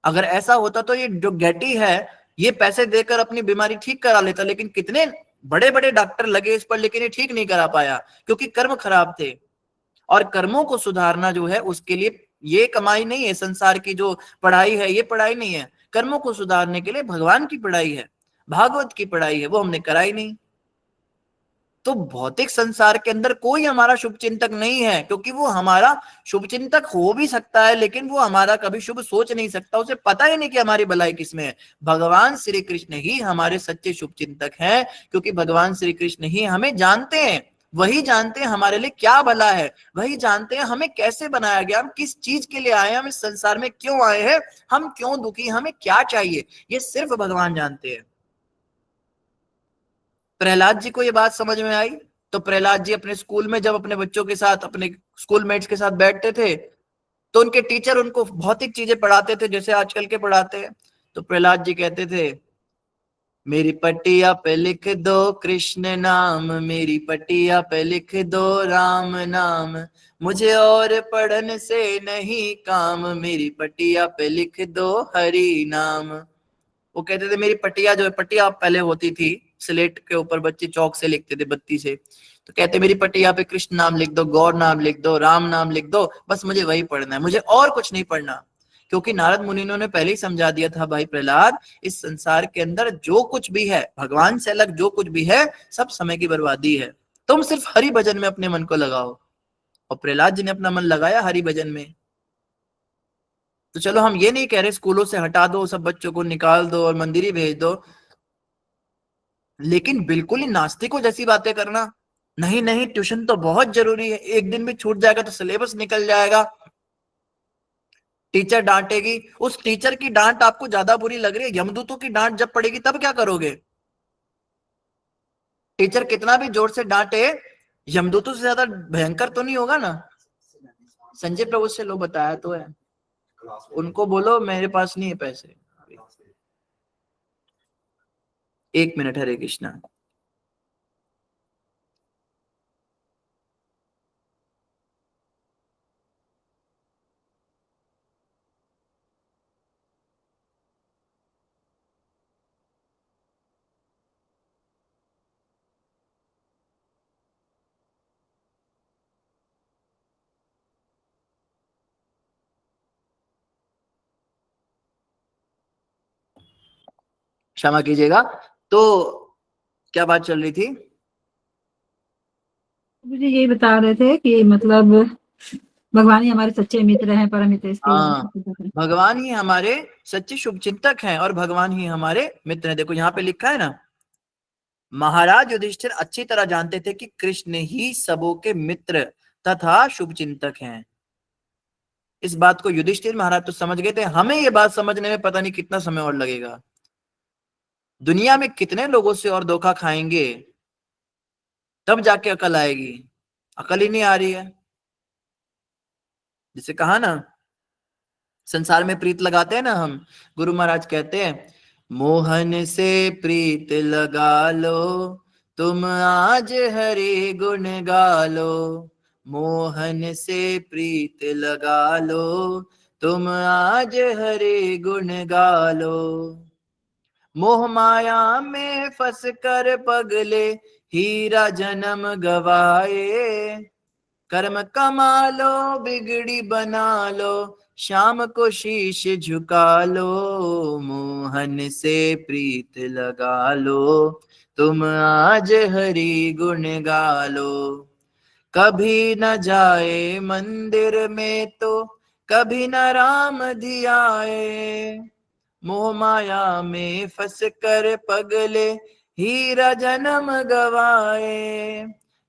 अगर ऐसा होता तो ये जो गेटी है ये पैसे देकर अपनी बीमारी ठीक करा लेता, लेकिन कितने बड़े बड़े डॉक्टर लगे इस पर, लेकिन ये ठीक नहीं करा पाया क्योंकि कर्म खराब थे। और कर्मों को सुधारना जो है उसके लिए ये कमाई नहीं है, संसार की जो पढ़ाई है ये पढ़ाई नहीं है। कर्मों को सुधारने के लिए भगवान की पढ़ाई है, भागवत की पढ़ाई है, वो हमने कराई नहीं। तो भौतिक संसार के अंदर कोई हमारा शुभ चिंतक नहीं है, क्योंकि वो हमारा शुभ चिंतक हो भी सकता है लेकिन वो हमारा कभी शुभ सोच नहीं सकता, उसे पता ही नहीं कि हमारी भलाई किसमें है। भगवान श्री कृष्ण ही हमारे सच्चे शुभ चिंतक हैं, क्योंकि भगवान श्री कृष्ण ही हमें जानते हैं, वही जानते हैं हमारे लिए क्या भला है, वही जानते हैं हमें कैसे बनाया गया, हम किस चीज के लिए आए हैं, हम इस संसार में क्यों आए हैं, हम क्यों दुखी, हमें क्या चाहिए, ये सिर्फ भगवान जानते हैं। प्रहलाद जी को ये बात समझ में आई तो प्रहलाद जी अपने स्कूल में जब अपने बच्चों के साथ, अपने स्कूलमेट्स के साथ बैठते थे तो उनके टीचर उनको भौतिक चीजें पढ़ाते थे जैसे आजकल के पढ़ाते हैं। तो प्रहलाद जी कहते थे, मेरी पटिया पे लिख दो कृष्ण नाम, मेरी पटिया पे लिख दो राम नाम, मुझे और पढ़ने से नहीं काम, मेरी पटिया पे लिख दो हरि नाम। वो कहते थे मेरी पटिया, जो पटिया पहले होती थी स्लेट के ऊपर बच्चे चौक से लिखते थे बत्ती से, तो कहते मेरी पटिया पे कृष्ण नाम लिख दो, गौर नाम लिख दो, राम नाम लिख दो, बस मुझे वही पढ़ना है, मुझे और कुछ नहीं पढ़ना। क्योंकि नारद मुनि ने पहले ही समझा दिया था, भाई प्रहलाद इस संसार के अंदर जो कुछ भी है, भगवान से अलग जो कुछ भी है, सब समय की बर्बादी है, तुम सिर्फ हरि भजन में अपने मन को लगाओ। और प्रहलाद जी ने अपना मन लगाया हरि भजन में। तो चलो हम ये नहीं कह रहे स्कूलों से हटा दो, सब बच्चों को निकाल दो और मंदिर ही भेज दो, लेकिन बिल्कुल ही नास्तिकों जैसी बातें करना नहीं, नहीं ट्यूशन तो बहुत जरूरी है, एक दिन भी छूट जाएगा तो सिलेबस निकल जाएगा, टीचर डांटेगी। उस टीचर की डांट आपको ज्यादा बुरी लग रही है, यमदूतों की डांट जब पड़ेगी तब क्या करोगे? टीचर कितना भी जोर से डांटे, यमदूतों से ज्यादा भयंकर तो नहीं होगा ना। संजय प्रभु से लो बताया तो है, उनको बोलो मेरे पास नहीं है पैसे। एक मिनट, हरे कृष्णा। क्षमा कीजिएगा, तो क्या बात चल रही थी? मुझे यही बता रहे थे कि मतलब भगवान ही हमारे सच्चे मित्र हैं, परम मित्र हाँ, भगवान ही हमारे सच्चे शुभचिंतक हैं और भगवान ही हमारे मित्र हैं। देखो यहाँ पे लिखा है ना, महाराज युधिष्ठिर अच्छी तरह जानते थे कि कृष्ण ही सबों के मित्र तथा शुभचिंतक हैं। इस बात को युधिष्ठिर महाराज तो समझ गए थे, हमें ये बात समझने में पता नहीं कितना समय और लगेगा। दुनिया में कितने लोगों से और धोखा खाएंगे तब जाके अकल आएगी, अकल ही नहीं आ रही है। जिसे कहा ना, संसार में प्रीत लगाते हैं ना हम, गुरु महाराज कहते हैं, मोहन से प्रीत लगा लो तुम आज हरि गुण गा लो, मोहन से प्रीत लगा लो तुम आज हरि गुण गा लो, मोह माया में फंस कर पगले हीरा जन्म गवाए, कर्म कमा लो बिगड़ी बना लो शाम को शीश झुका लो, मोहन से प्रीत लगा लो तुम आज हरि गुण गा लो, कभी न जाए मंदिर में तो कभी न राम धियाए, मोह माया में फंस कर पगले हीरा जन्म गवाए,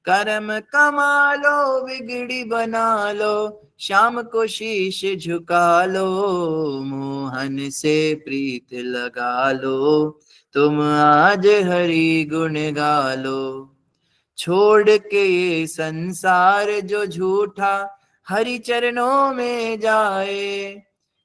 कर्म कमा लो बिगड़ी बना लो, शाम को शीश झुका लो, मोहन से प्रीत लगा लो, तुम आज हरि गुण गा लो। छोड़ के ये संसार जो झूठा, हरि चरणों में जाए,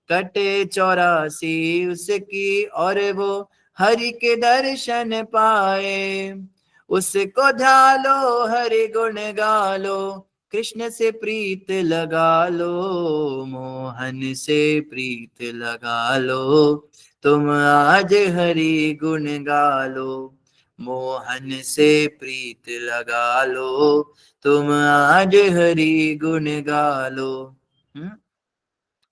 कटे 84 उसकी और वो हरि के दर्शन पाए। उसको ध्यालो हरि गुण गा लो, कृष्ण से प्रीत लगा लो, मोहन से प्रीत लगा लो, तुम आज हरि गुण गा लो, मोहन से प्रीत लगा लो, तुम आज हरि गुण गा लो।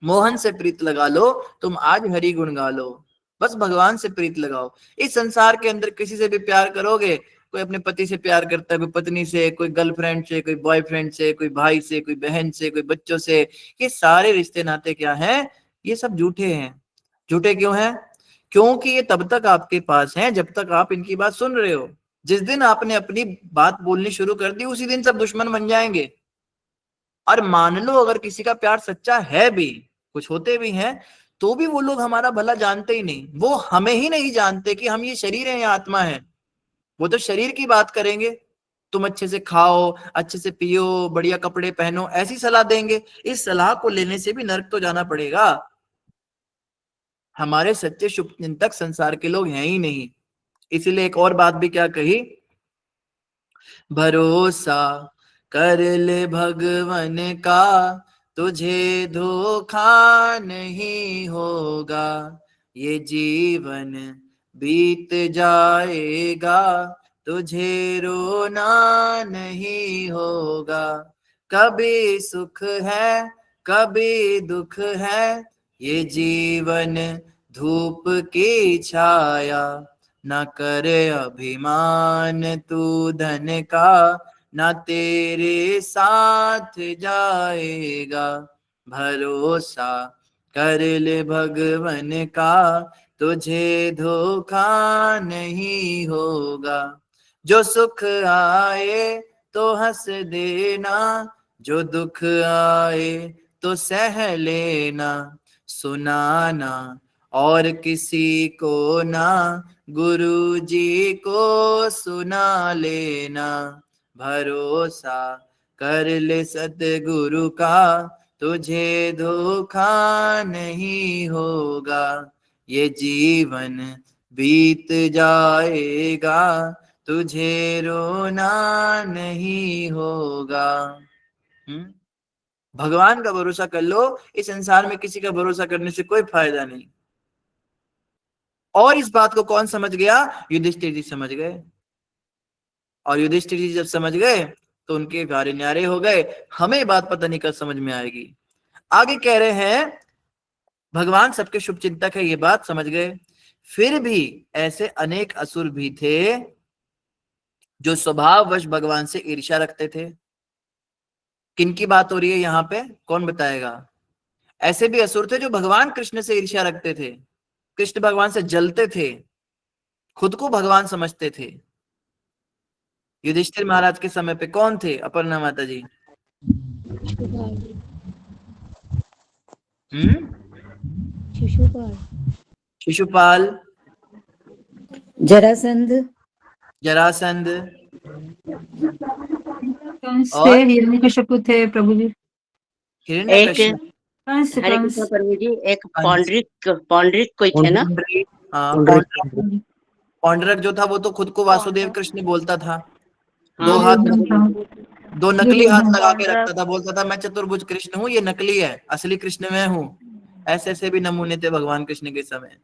मोहन से प्रीत लगा लो, तुम आज हरि गुण गा लो। बस भगवान से प्रीत लगाओ। इस संसार के अंदर किसी से भी प्यार करोगे, कोई अपने पति से प्यार करता है, कोई पत्नी से, कोई गर्लफ्रेंड से, कोई बॉयफ्रेंड से, कोई भाई से, कोई बहन से, कोई बच्चों से, ये सारे रिश्ते नाते क्या हैं? ये सब झूठे हैं। झूठे क्यों हैं? क्योंकि ये तब तक आपके पास हैं जब तक आप इनकी बात सुन रहे हो। जिस दिन आपने अपनी बात बोलनी शुरू कर दी, उसी दिन सब दुश्मन बन जाएंगे। और मान लो अगर किसी का प्यार सच्चा है भी, कुछ होते भी हैं, तो भी वो लोग हमारा भला जानते ही नहीं। वो हमें ही नहीं जानते कि हम ये शरीर है या आत्मा है। वो तो शरीर की बात करेंगे, तुम अच्छे से खाओ, अच्छे से पियो, बढ़िया कपड़े पहनो, ऐसी सलाह देंगे। इस सलाह को लेने से भी नरक तो जाना पड़ेगा। हमारे सच्चे शुभ चिंतक संसार के लोग हैं ही नहीं। इसीलिए एक और बात भी क्या कही, भरोसा कर ले भगवन का, तुझे धोखा नहीं होगा, ये जीवन बीत जाएगा, तुझे रोना नहीं होगा। कभी सुख है कभी दुख है, ये जीवन धूप की छाया, न करे अभिमान तू धन का, ना तेरे साथ जाएगा। भरोसा कर ले भगवन का, तुझे धोखा नहीं होगा। जो सुख आए तो हंस देना, जो दुख आए तो सह लेना, सुनाना और किसी को ना, गुरु जी को सुना लेना। भरोसा कर ले सतगुरु का, तुझे धोखा नहीं होगा, ये जीवन बीत जाएगा, तुझे रोना नहीं होगा। भगवान का भरोसा कर लो। इस संसार में किसी का भरोसा करने से कोई फायदा नहीं। और इस बात को कौन समझ गया? युधिष्ठिर जी समझ गए। और युधिष्ठिर जी जब समझ गए तो उनके गारे न्यारे हो गए। हमें बात पता नहीं कब समझ में आएगी। आगे कह रहे हैं भगवान सबके शुभ चिंतक है, ये बात समझ गए। फिर भी ऐसे अनेक असुर भी थे जो स्वभाववश भगवान से ईर्ष्या रखते थे। किनकी बात हो रही है यहाँ पे, कौन बताएगा? ऐसे भी असुर थे जो भगवान कृष्ण से ईर्ष्या रखते थे, कृष्ण भगवान से जलते थे, खुद को भगवान समझते थे। युधिष्ठिर महाराज के समय पे कौन थे अपर्णा माता जी? शिशुपाल, जरासंध, जरासंध और हिरण्यकशिपु थे प्रभु जी। हिरण्यकशिपु, हरे कृष्ण प्रभु जी, एक पौंडरिक कोई थे ना? पौंडरक जो था वो तो खुद को वासुदेव कृष्ण बोलता था। दो नकली हाथ लगा के रखता था, बोलता था मैं चतुर्भुज कृष्ण हूँ, ये नकली है, असली कृष्ण मैं हूँ। ऐसे ऐसे भी नमूने थे भगवान कृष्ण के समय।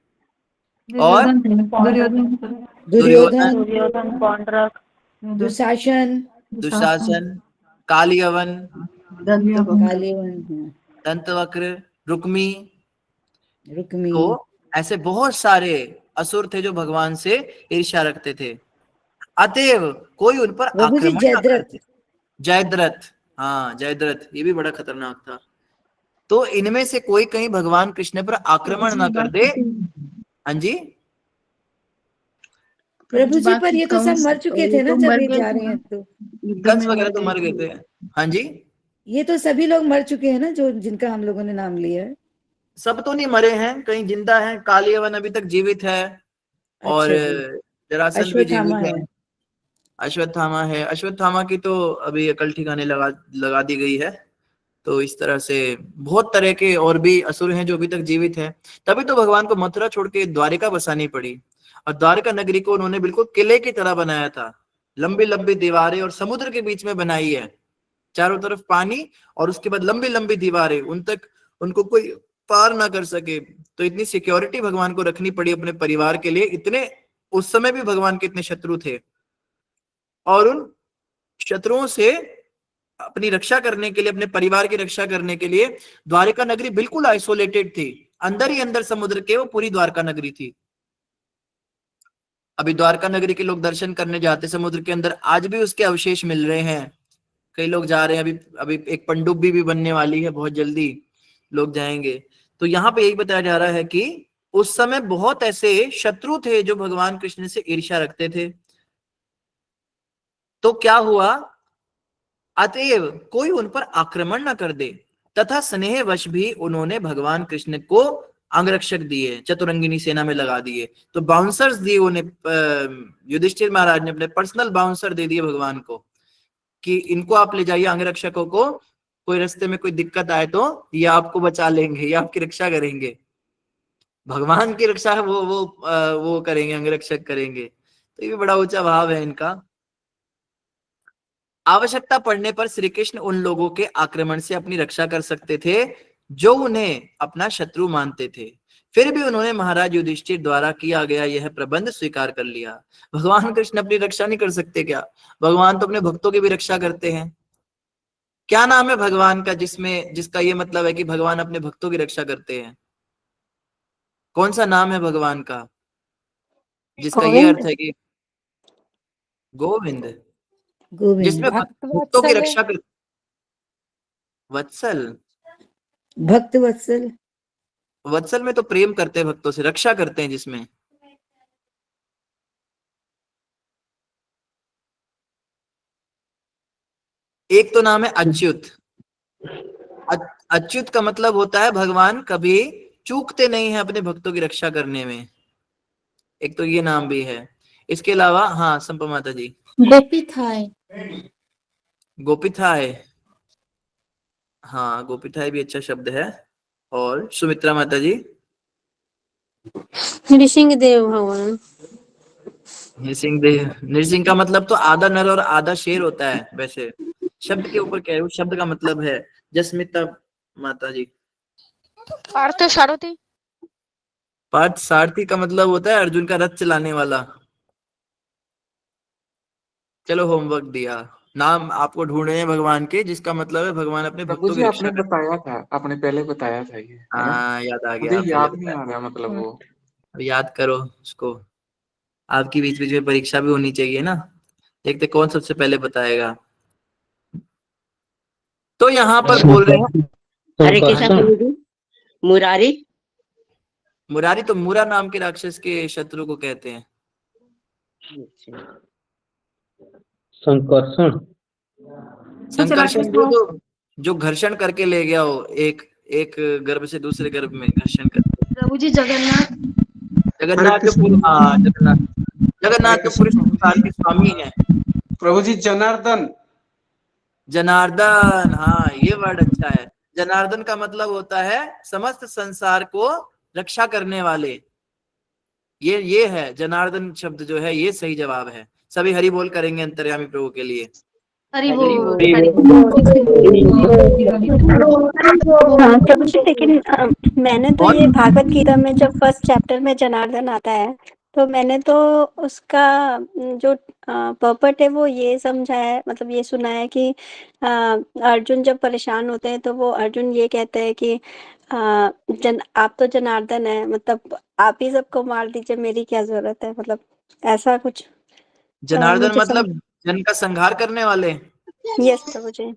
और दुर्योधन, पौंडरक, दुशासन, कालियवन, दंतवक्र, रुक्मी, तो ऐसे बहुत सारे असुर थे जो भगवान से ईर्ष्या रखते थे। अतएव कोई उन पर आक्रमण न करते। जयद्रथ, हाँ जयद्रथ, ये भी बड़ा खतरनाक था। तो इनमें से कोई कहीं भगवान कृष्ण पर आक्रमण न कर दे। हाँ जी, प्रभु जी पर बाकी ये तो सब कंस मर चुके थे ना तो जब मर ये गए जा थे रहे ना, हैं तो युद्ध कंस में वगैरह मर तो गए मर गए थे। थे। हाँ जी, ये तो सभी लोग मर चुके हैं ना जो जिनका हम लोगों ने नाम लिया है। सब तो नहीं मरे हैं, कहीं जिंदा हैं। कालियवन अभी तक जीवित है और अच्छा जी। जरासंध भी अश्वत्थामा जीवित है। है। अश्वत्थामा है, अश्वत्थामा की तो अभी अकल ठिकाने लगा दी गई है। तो इस तरह से बहुत तरह के और भी असुर हैं जो अभी तक जीवित हैं। तभी तो भगवान को मथुरा छोड़ के द्वारिका बसानी पड़ी, और द्वारिका नगरी को उन्होंने बिल्कुल किले की तरह बनाया था। लंबी लंबी दीवारें और समुद्र के बीच में बनाई है, चारों तरफ पानी और उसके बाद लंबी लंबी दीवारें, उन तक उनको कोई पार ना कर सके। तो इतनी सिक्योरिटी भगवान को रखनी पड़ी अपने परिवार के लिए। इतने उस समय भी भगवान के इतने शत्रु थे, और उन शत्रुओं से अपनी रक्षा करने के लिए, अपने परिवार की रक्षा करने के लिए द्वारिका नगरी बिल्कुल आइसोलेटेड थी। अंदर ही अंदर समुद्र के वो पूरी द्वारका नगरी थी। अभी द्वारका नगरी के लोग दर्शन करने जाते समुद्र के अंदर, आज भी उसके अवशेष मिल रहे हैं। कई लोग जा रहे हैं, अभी अभी एक पनडुब्बी भी बनने वाली है, बहुत जल्दी लोग जाएंगे। तो यहाँ पे यही बताया जा रहा है कि उस समय बहुत ऐसे शत्रु थे जो भगवान कृष्ण से ईर्ष्या रखते थे। तो क्या हुआ, अतएव कोई उन पर आक्रमण न कर दे, तथा स्नेहवश भी उन्होंने भगवान कृष्ण को अंगरक्षक दिए, चतुरंगिनी सेना में लगा दिए। तो बाउंसर्स दिए उन्हें, युधिष्ठिर महाराज ने अपने पर्सनल बाउंसर दे दिए भगवान को कि इनको आप ले जाइए, अंगरक्षकों को। कोई रास्ते में कोई दिक्कत आए तो ये आपको बचा लेंगे, ये आपकी रक्षा करेंगे। भगवान की रक्षा है वो करेंगे, अंगरक्षक करेंगे। तो ये भी बड़ा ऊंचा भाव है इनका। आवश्यकता पड़ने पर श्री कृष्ण उन लोगों के आक्रमण से अपनी रक्षा कर सकते थे जो उन्हें अपना शत्रु मानते थे। फिर भी उन्होंने महाराज युधिष्ठिर द्वारा किया गया यह प्रबंध स्वीकार कर लिया। भगवान कृष्ण अपनी रक्षा नहीं कर सकते क्या? भगवान तो अपने भक्तों की भी रक्षा करते हैं। क्या नाम है भगवान का जिसका ये मतलब है कि भगवान अपने भक्तों की रक्षा करते हैं? कौन सा नाम है भगवान का जिसका ये गोविंद। अर्थ है कि गोविंद, गोविंद जिसमें भक्त भक्तों की वत्सल है। रक्षा कर। वत्सल, भक्त वत्सल। वत्सल में तो प्रेम करते हैं भक्तों से, रक्षा करते हैं जिसमें। एक तो नाम है अच्युत। अच्युत का मतलब होता है भगवान कभी चूकते नहीं है अपने भक्तों की रक्षा करने में। एक तो ये नाम भी है। इसके अलावा हाँ संपा माता जी, गोपीथाय। गोपिथाय, हाँ गोपिथाय भी अच्छा शब्द है। और सुमित्रा माता जी, नृसिंह देव भगवान। नृसिंह देव। नृसिंह का मतलब तो आधा नर और आधा शेर होता है। वैसे शब्द के ऊपर क्या है, उस शब्द का मतलब है। जस्मिता माता जी, पार्थ सारथी। पार्थ सारथी का मतलब होता है अर्जुन का रथ चलाने वाला। चलो होमवर्क दिया, नाम आपको ढूंढे हैं भगवान के जिसका मतलब है भगवान अपने प्रभु भक्तों जी की आपने रक्षा करते। बताया था, आपने पहले बताया था ये, है ना? हाँ याद आ मुझे गया, आप पहले याद नहीं बताया। आ रहा मतलब वो। अब याद करो उसको, आपकी बीच बीच में परीक्षा भी होनी चाहिए ना। देखते कौन सबसे पहले बताएगा। तो यहाँ पर बोल रहे हैं हरे कृष्ण प्रभु जी। मुरारी। मुरारी तो मुरा नाम के राक्षस के शत्रु को कहते हैं। संकर्षण। संकर्षण जो घर्षण करके ले गया हो, एक गर्भ से दूसरे गर्भ में घर्षण करके। प्रभु जी जगन्नाथ। जगन्नाथ तो पूरे, हाँ जगन्नाथ तो पूरे संसार के स्वामी हैं। प्रभु जी जनार्दन। जनार्दन, हाँ ये वर्ड अच्छा है। जनार्दन का मतलब होता है समस्त संसार को रक्षा करने वाले। ये है जनार्दन शब्द जो है, ये सही जवाब है। सभी हरि बोल करेंगे अंतर्यामी प्रभु के लिए। हरि हरि बोल। बोल। हाँ प्रभु जी, लेकिन मैंने तो ये भागवत गीता में जब फर्स्ट चैप्टर में जनार्दन आता है तो मैंने तो उसका जो पर्पट है वो ये समझा है, मतलब ये सुना है कि अर्जुन जब परेशान होते हैं तो वो अर्जुन ये कहते हैं कि आप तो जनार्दन है, मतलब आप ही सबको मार दीजिए, मेरी क्या जरूरत है, मतलब ऐसा कुछ जनार्दन मुझे मतलब जन का संहार करने वाले। यस प्रभु जी।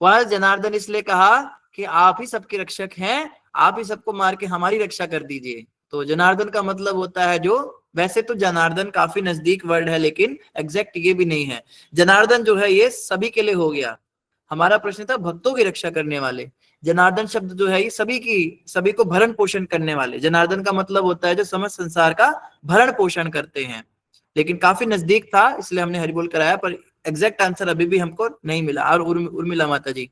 वह जनार्दन इसलिए कहा कि आप ही सबके रक्षक हैं, आप ही सबको मार के हमारी रक्षा कर दीजिए। तो जनार्दन का मतलब होता है जो वैसे तो जनार्दन काफी नजदीक वर्ड है, लेकिन एग्जैक्ट ये भी नहीं है। जनार्दन जो है ये सभी के लिए हो गया। हमारा प्रश्न था भक्तों की रक्षा करने वाले। जनार्दन शब्द जो है ये सभी को भरण पोषण करने वाले। जनार्दन का मतलब होता है जो समस्त संसार का भरण पोषण करते हैं, लेकिन काफी नजदीक था इसलिए हमने हरिबोल कराया, पर एग्जैक्ट आंसर अभी भी हमको नहीं मिला। और उर्मिला माता जी,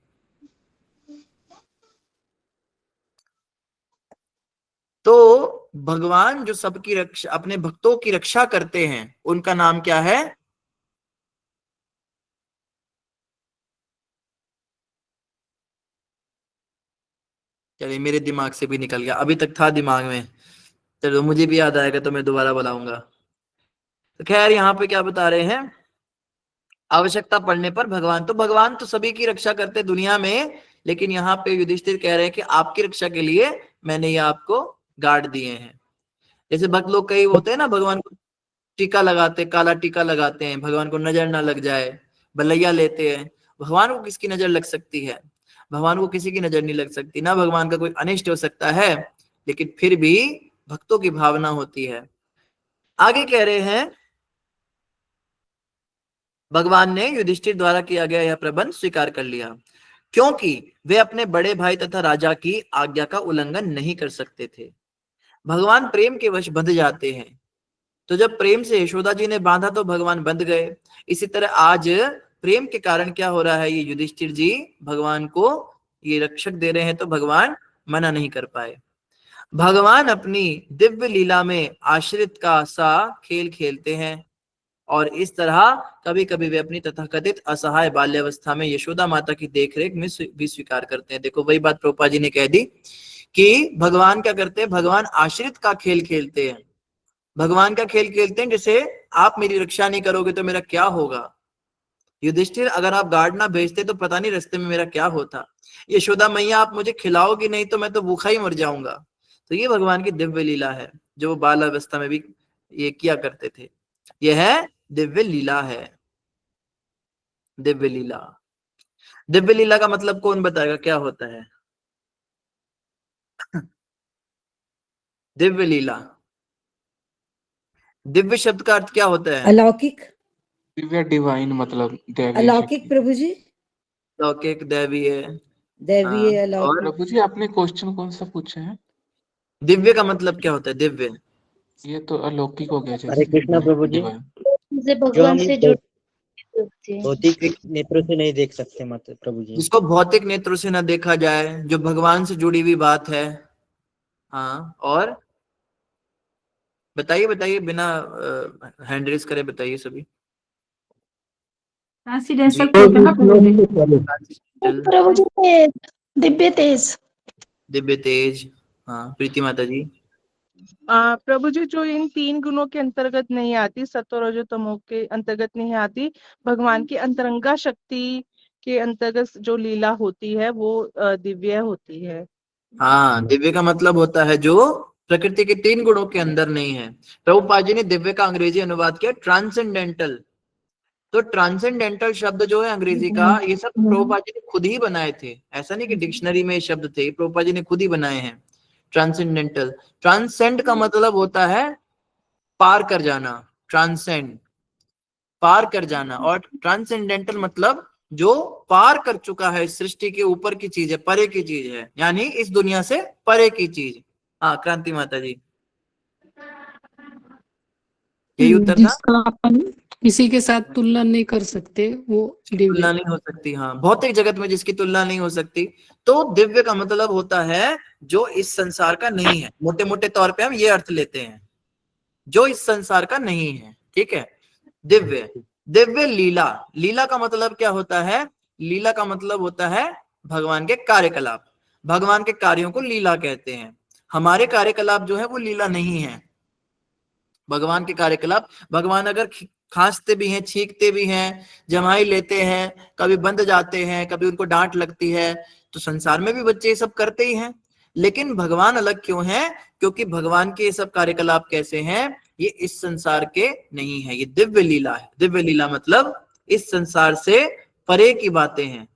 तो भगवान जो सबकी रक्षा, अपने भक्तों की रक्षा करते हैं, उनका नाम क्या है? चलिए मेरे दिमाग से भी निकल गया, अभी तक था दिमाग में। चलो मुझे भी याद आएगा तो मैं दोबारा बुलाऊंगा। तो खैर यहाँ पे क्या बता रहे हैं, आवश्यकता पड़ने पर भगवान तो सभी की रक्षा करते दुनिया में, लेकिन यहाँ पे युधिष्ठिर कह रहे हैं कि आपकी रक्षा के लिए मैंने ये आपको गार्ड दिए हैं। जैसे भक्त लोग कई होते हैं ना, भगवान को टीका लगाते, काला टीका लगाते हैं, भगवान को नजर ना लग जाए, बलैया लेते हैं। भगवान को किसकी नजर लग सकती है? भगवान को किसी की नजर नहीं लग सकती ना, भगवान का कोई अनिष्ट हो सकता है, लेकिन फिर भी भक्तों की भावना होती है। आगे कह रहे हैं, भगवान ने युधिष्ठिर द्वारा किया गया यह प्रबंध स्वीकार कर लिया, क्योंकि वे अपने बड़े भाई तथा राजा की आज्ञा का उल्लंघन नहीं कर सकते थे। भगवान प्रेम के वश बंध जाते हैं, तो जब प्रेम से यशोदा जी ने बांधा तो भगवान बंध गए। इसी तरह आज प्रेम के कारण क्या हो रहा है, ये युधिष्ठिर जी भगवान को ये रक्षक दे रहे हैं, तो भगवान मना नहीं कर पाए। भगवान अपनी दिव्य लीला में आश्रित का सा खेल खेलते हैं, और इस तरह कभी कभी वे अपनी तथाकथित असहाय बाल्यावस्था में यशोदा माता की देखरेख में भी स्वीकार करते हैं। देखो वही बात प्रभुपाद जी ने कह दी कि भगवान क्या करते हैं, भगवान आश्रित का खेल खेलते हैं। भगवान का खेल खेलते हैं, जैसे आप मेरी रक्षा नहीं करोगे तो मेरा क्या होगा। युधिष्ठिर, अगर आप गार्ड ना भेजते तो पता नहीं रास्ते में मेरा क्या होता। यशोदा मैया, आप मुझे खिलाओगी नहीं तो मैं तो भूखा ही मर जाऊंगा। तो ये भगवान की दिव्य लीला है, जो बाल अवस्था में भी ये किया करते थे। यह है दिव्य लीला है। दिव्य लीला, दिव्य लीला का मतलब कौन बताएगा क्या होता है? दिव्य लीला, दिव्य शब्द का अर्थ क्या होता है? अलौकिक। दिव्य डिवाइन मतलब दैवीय अलौकिक शक्ति। प्रभु जी, लौकिक, दैवीय। दैवीय हाँ, अलौकिक। और प्रभु जी आपने क्वेश्चन कौन सा पूछे हैं? दिव्य का मतलब क्या होता है? दिव्य, ये तो अलौकिक हो गया हरे जैसे कृष्णा प्रभु जी, से जो भगवान हम से जुड़ सकते हैं। भौतिक नेत्रों से नहीं देख सकते मत प्रभु जी। जिसको भौतिक नेत्रों से न देखा जाए, जो भगवान से जुड़ी हुई बात है। हाँ, और बताइए बताइए, बिना हैंड रेज करे बताइए सभी। ट्रांसीडेंटल कहते हैं ना प्रभु जी। प्रभु जी दिव्य तेज। दिव्य तेज, हाँ। प्रीति माता जी। प्रभु जी, जो इन तीन गुणों के अंतर्गत नहीं आती, सत्व रजो तमो के अंतर्गत नहीं आती, भगवान की अंतरंगा शक्ति के अंतर्गत जो लीला होती है वो दिव्य होती है। हाँ, दिव्य का मतलब होता है जो प्रकृति के तीन गुणों के अंदर नहीं है। प्रभुपाद जी ने दिव्य का अंग्रेजी अनुवाद किया ट्रांसेंडेंटल। तो ट्रांसेंडेंटल शब्द जो है अंग्रेजी का, ये सब प्रभुपाद जी ने खुद ही बनाए थे। ऐसा नहीं कि डिक्शनरी में ये शब्द थे, प्रभुपाद जी ने खुद ही बनाए हैं। ट्रांसेंडेंटल, ट्रांसेंड का मतलब होता है पार कर जाना, ट्रांसेंड पार कर जाना, और ट्रांसेंडेंटल मतलब जो पार कर चुका है, सृष्टि के ऊपर की चीज है, परे की चीज है, यानी इस दुनिया से परे की चीज। हाँ क्रांति माता जी, यही उत्तर था। जिसका अपन किसी के साथ तुलना नहीं कर सकते वो दिव्य। तुलना नहीं हो सकती, हाँ, भौतिक जगत में जिसकी तुलना नहीं हो सकती। तो दिव्य का मतलब होता है जो इस संसार का नहीं है। मोटे मोटे तौर पे हम ये अर्थ लेते हैं, जो इस संसार का नहीं है, ठीक है। दिव्य, दिव्य लीला, लीला का मतलब क्या होता है? लीला का मतलब होता है भगवान के कार्यकलाप। भगवान के कार्यों को लीला कहते हैं। हमारे कार्यकलाप जो है वो लीला नहीं है। भगवान के कार्यकलाप, भगवान अगर खांसते भी हैं, छींकते भी हैं, जमाई लेते हैं, कभी बंद जाते हैं, कभी उनको डांट लगती है, तो संसार में भी बच्चे ये सब करते ही हैं। लेकिन भगवान अलग क्यों हैं? क्योंकि भगवान के ये सब कार्यकलाप कैसे हैं? ये इस संसार के नहीं है, ये दिव्य लीला है। दिव्य लीला मतलब इस संसार से परे की बातें हैं,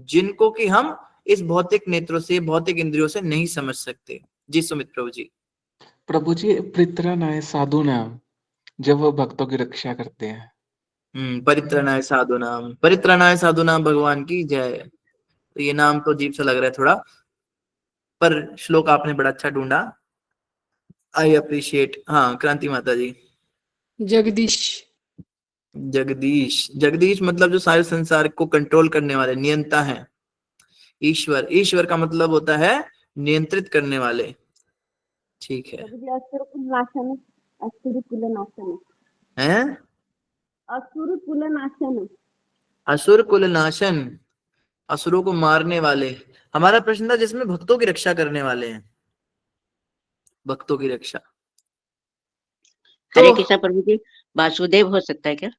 जिनको कि हम इस भौतिक नेत्रों से, भौतिक इंद्रियों से नहीं समझ सकते। जी सुमित प्रभु जी। प्रभु जी, पितृनाय साधु नाम, जब वो भक्तों की रक्षा करते हैं। परित्रणाय साधुनाम भगवान की जय। तो ये नाम तो अजीब सा लग रहा है थोड़ा, पर श्लोक आपने बड़ा अच्छा ढूंढा, आई अप्रिशिएट। हाँ क्रांति माता जी। जगदीश। जगदीश, जगदीश मतलब जो सारे संसार को कंट्रोल करने वाले, नियंता हैं। ईश्वर, ईश्वर का मतलब होता है नियंत्रित करने वाले। ठीक है, असुर कुलनाशन, असुर कुलनाशन, हैं? असुर कुलनाशन, असुर कुल नाशन, असुरों को मारने वाले। हमारा प्रश्न था जिसमें भक्तों की रक्षा करने वाले हैं, भक्तों की रक्षा। हरे तो कृष्णा प्रभु जी, वासुदेव हो सकता है क्या?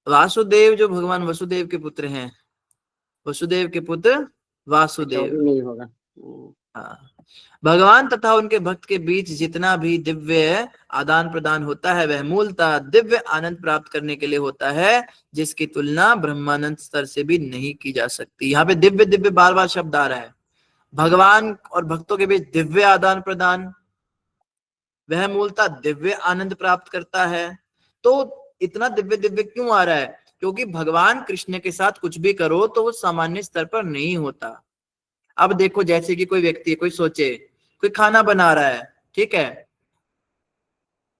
वासुदेव जो भगवान वसुदेव के पुत्र हैं, वसुदेव के पुत्र अच्छा, वो वासुदेव। भी नहीं होगा। हाँ, भगवान तथा उनके भक्त के बीच जितना भी दिव्य आदान प्रदान होता है वह मूलतः दिव्य आनंद प्राप्त करने के लिए होता है, जिसकी तुलना ब्रह्मानंद स्तर से भी नहीं की जा सकती। यहाँ पे दिव्य दिव्य बार बार शब्द आ रहा है। भगवान और भक्तों के बीच दिव्य आदान प्रदान, वह मूलतः दिव्य आनंद प्राप्त करता है। तो इतना दिव्य दिव्य क्यों आ रहा है? क्योंकि भगवान कृष्ण के साथ कुछ भी करो तो वो सामान्य स्तर पर नहीं होता। अब देखो, जैसे कि कोई व्यक्ति, कोई सोचे, कोई खाना बना रहा है, ठीक है,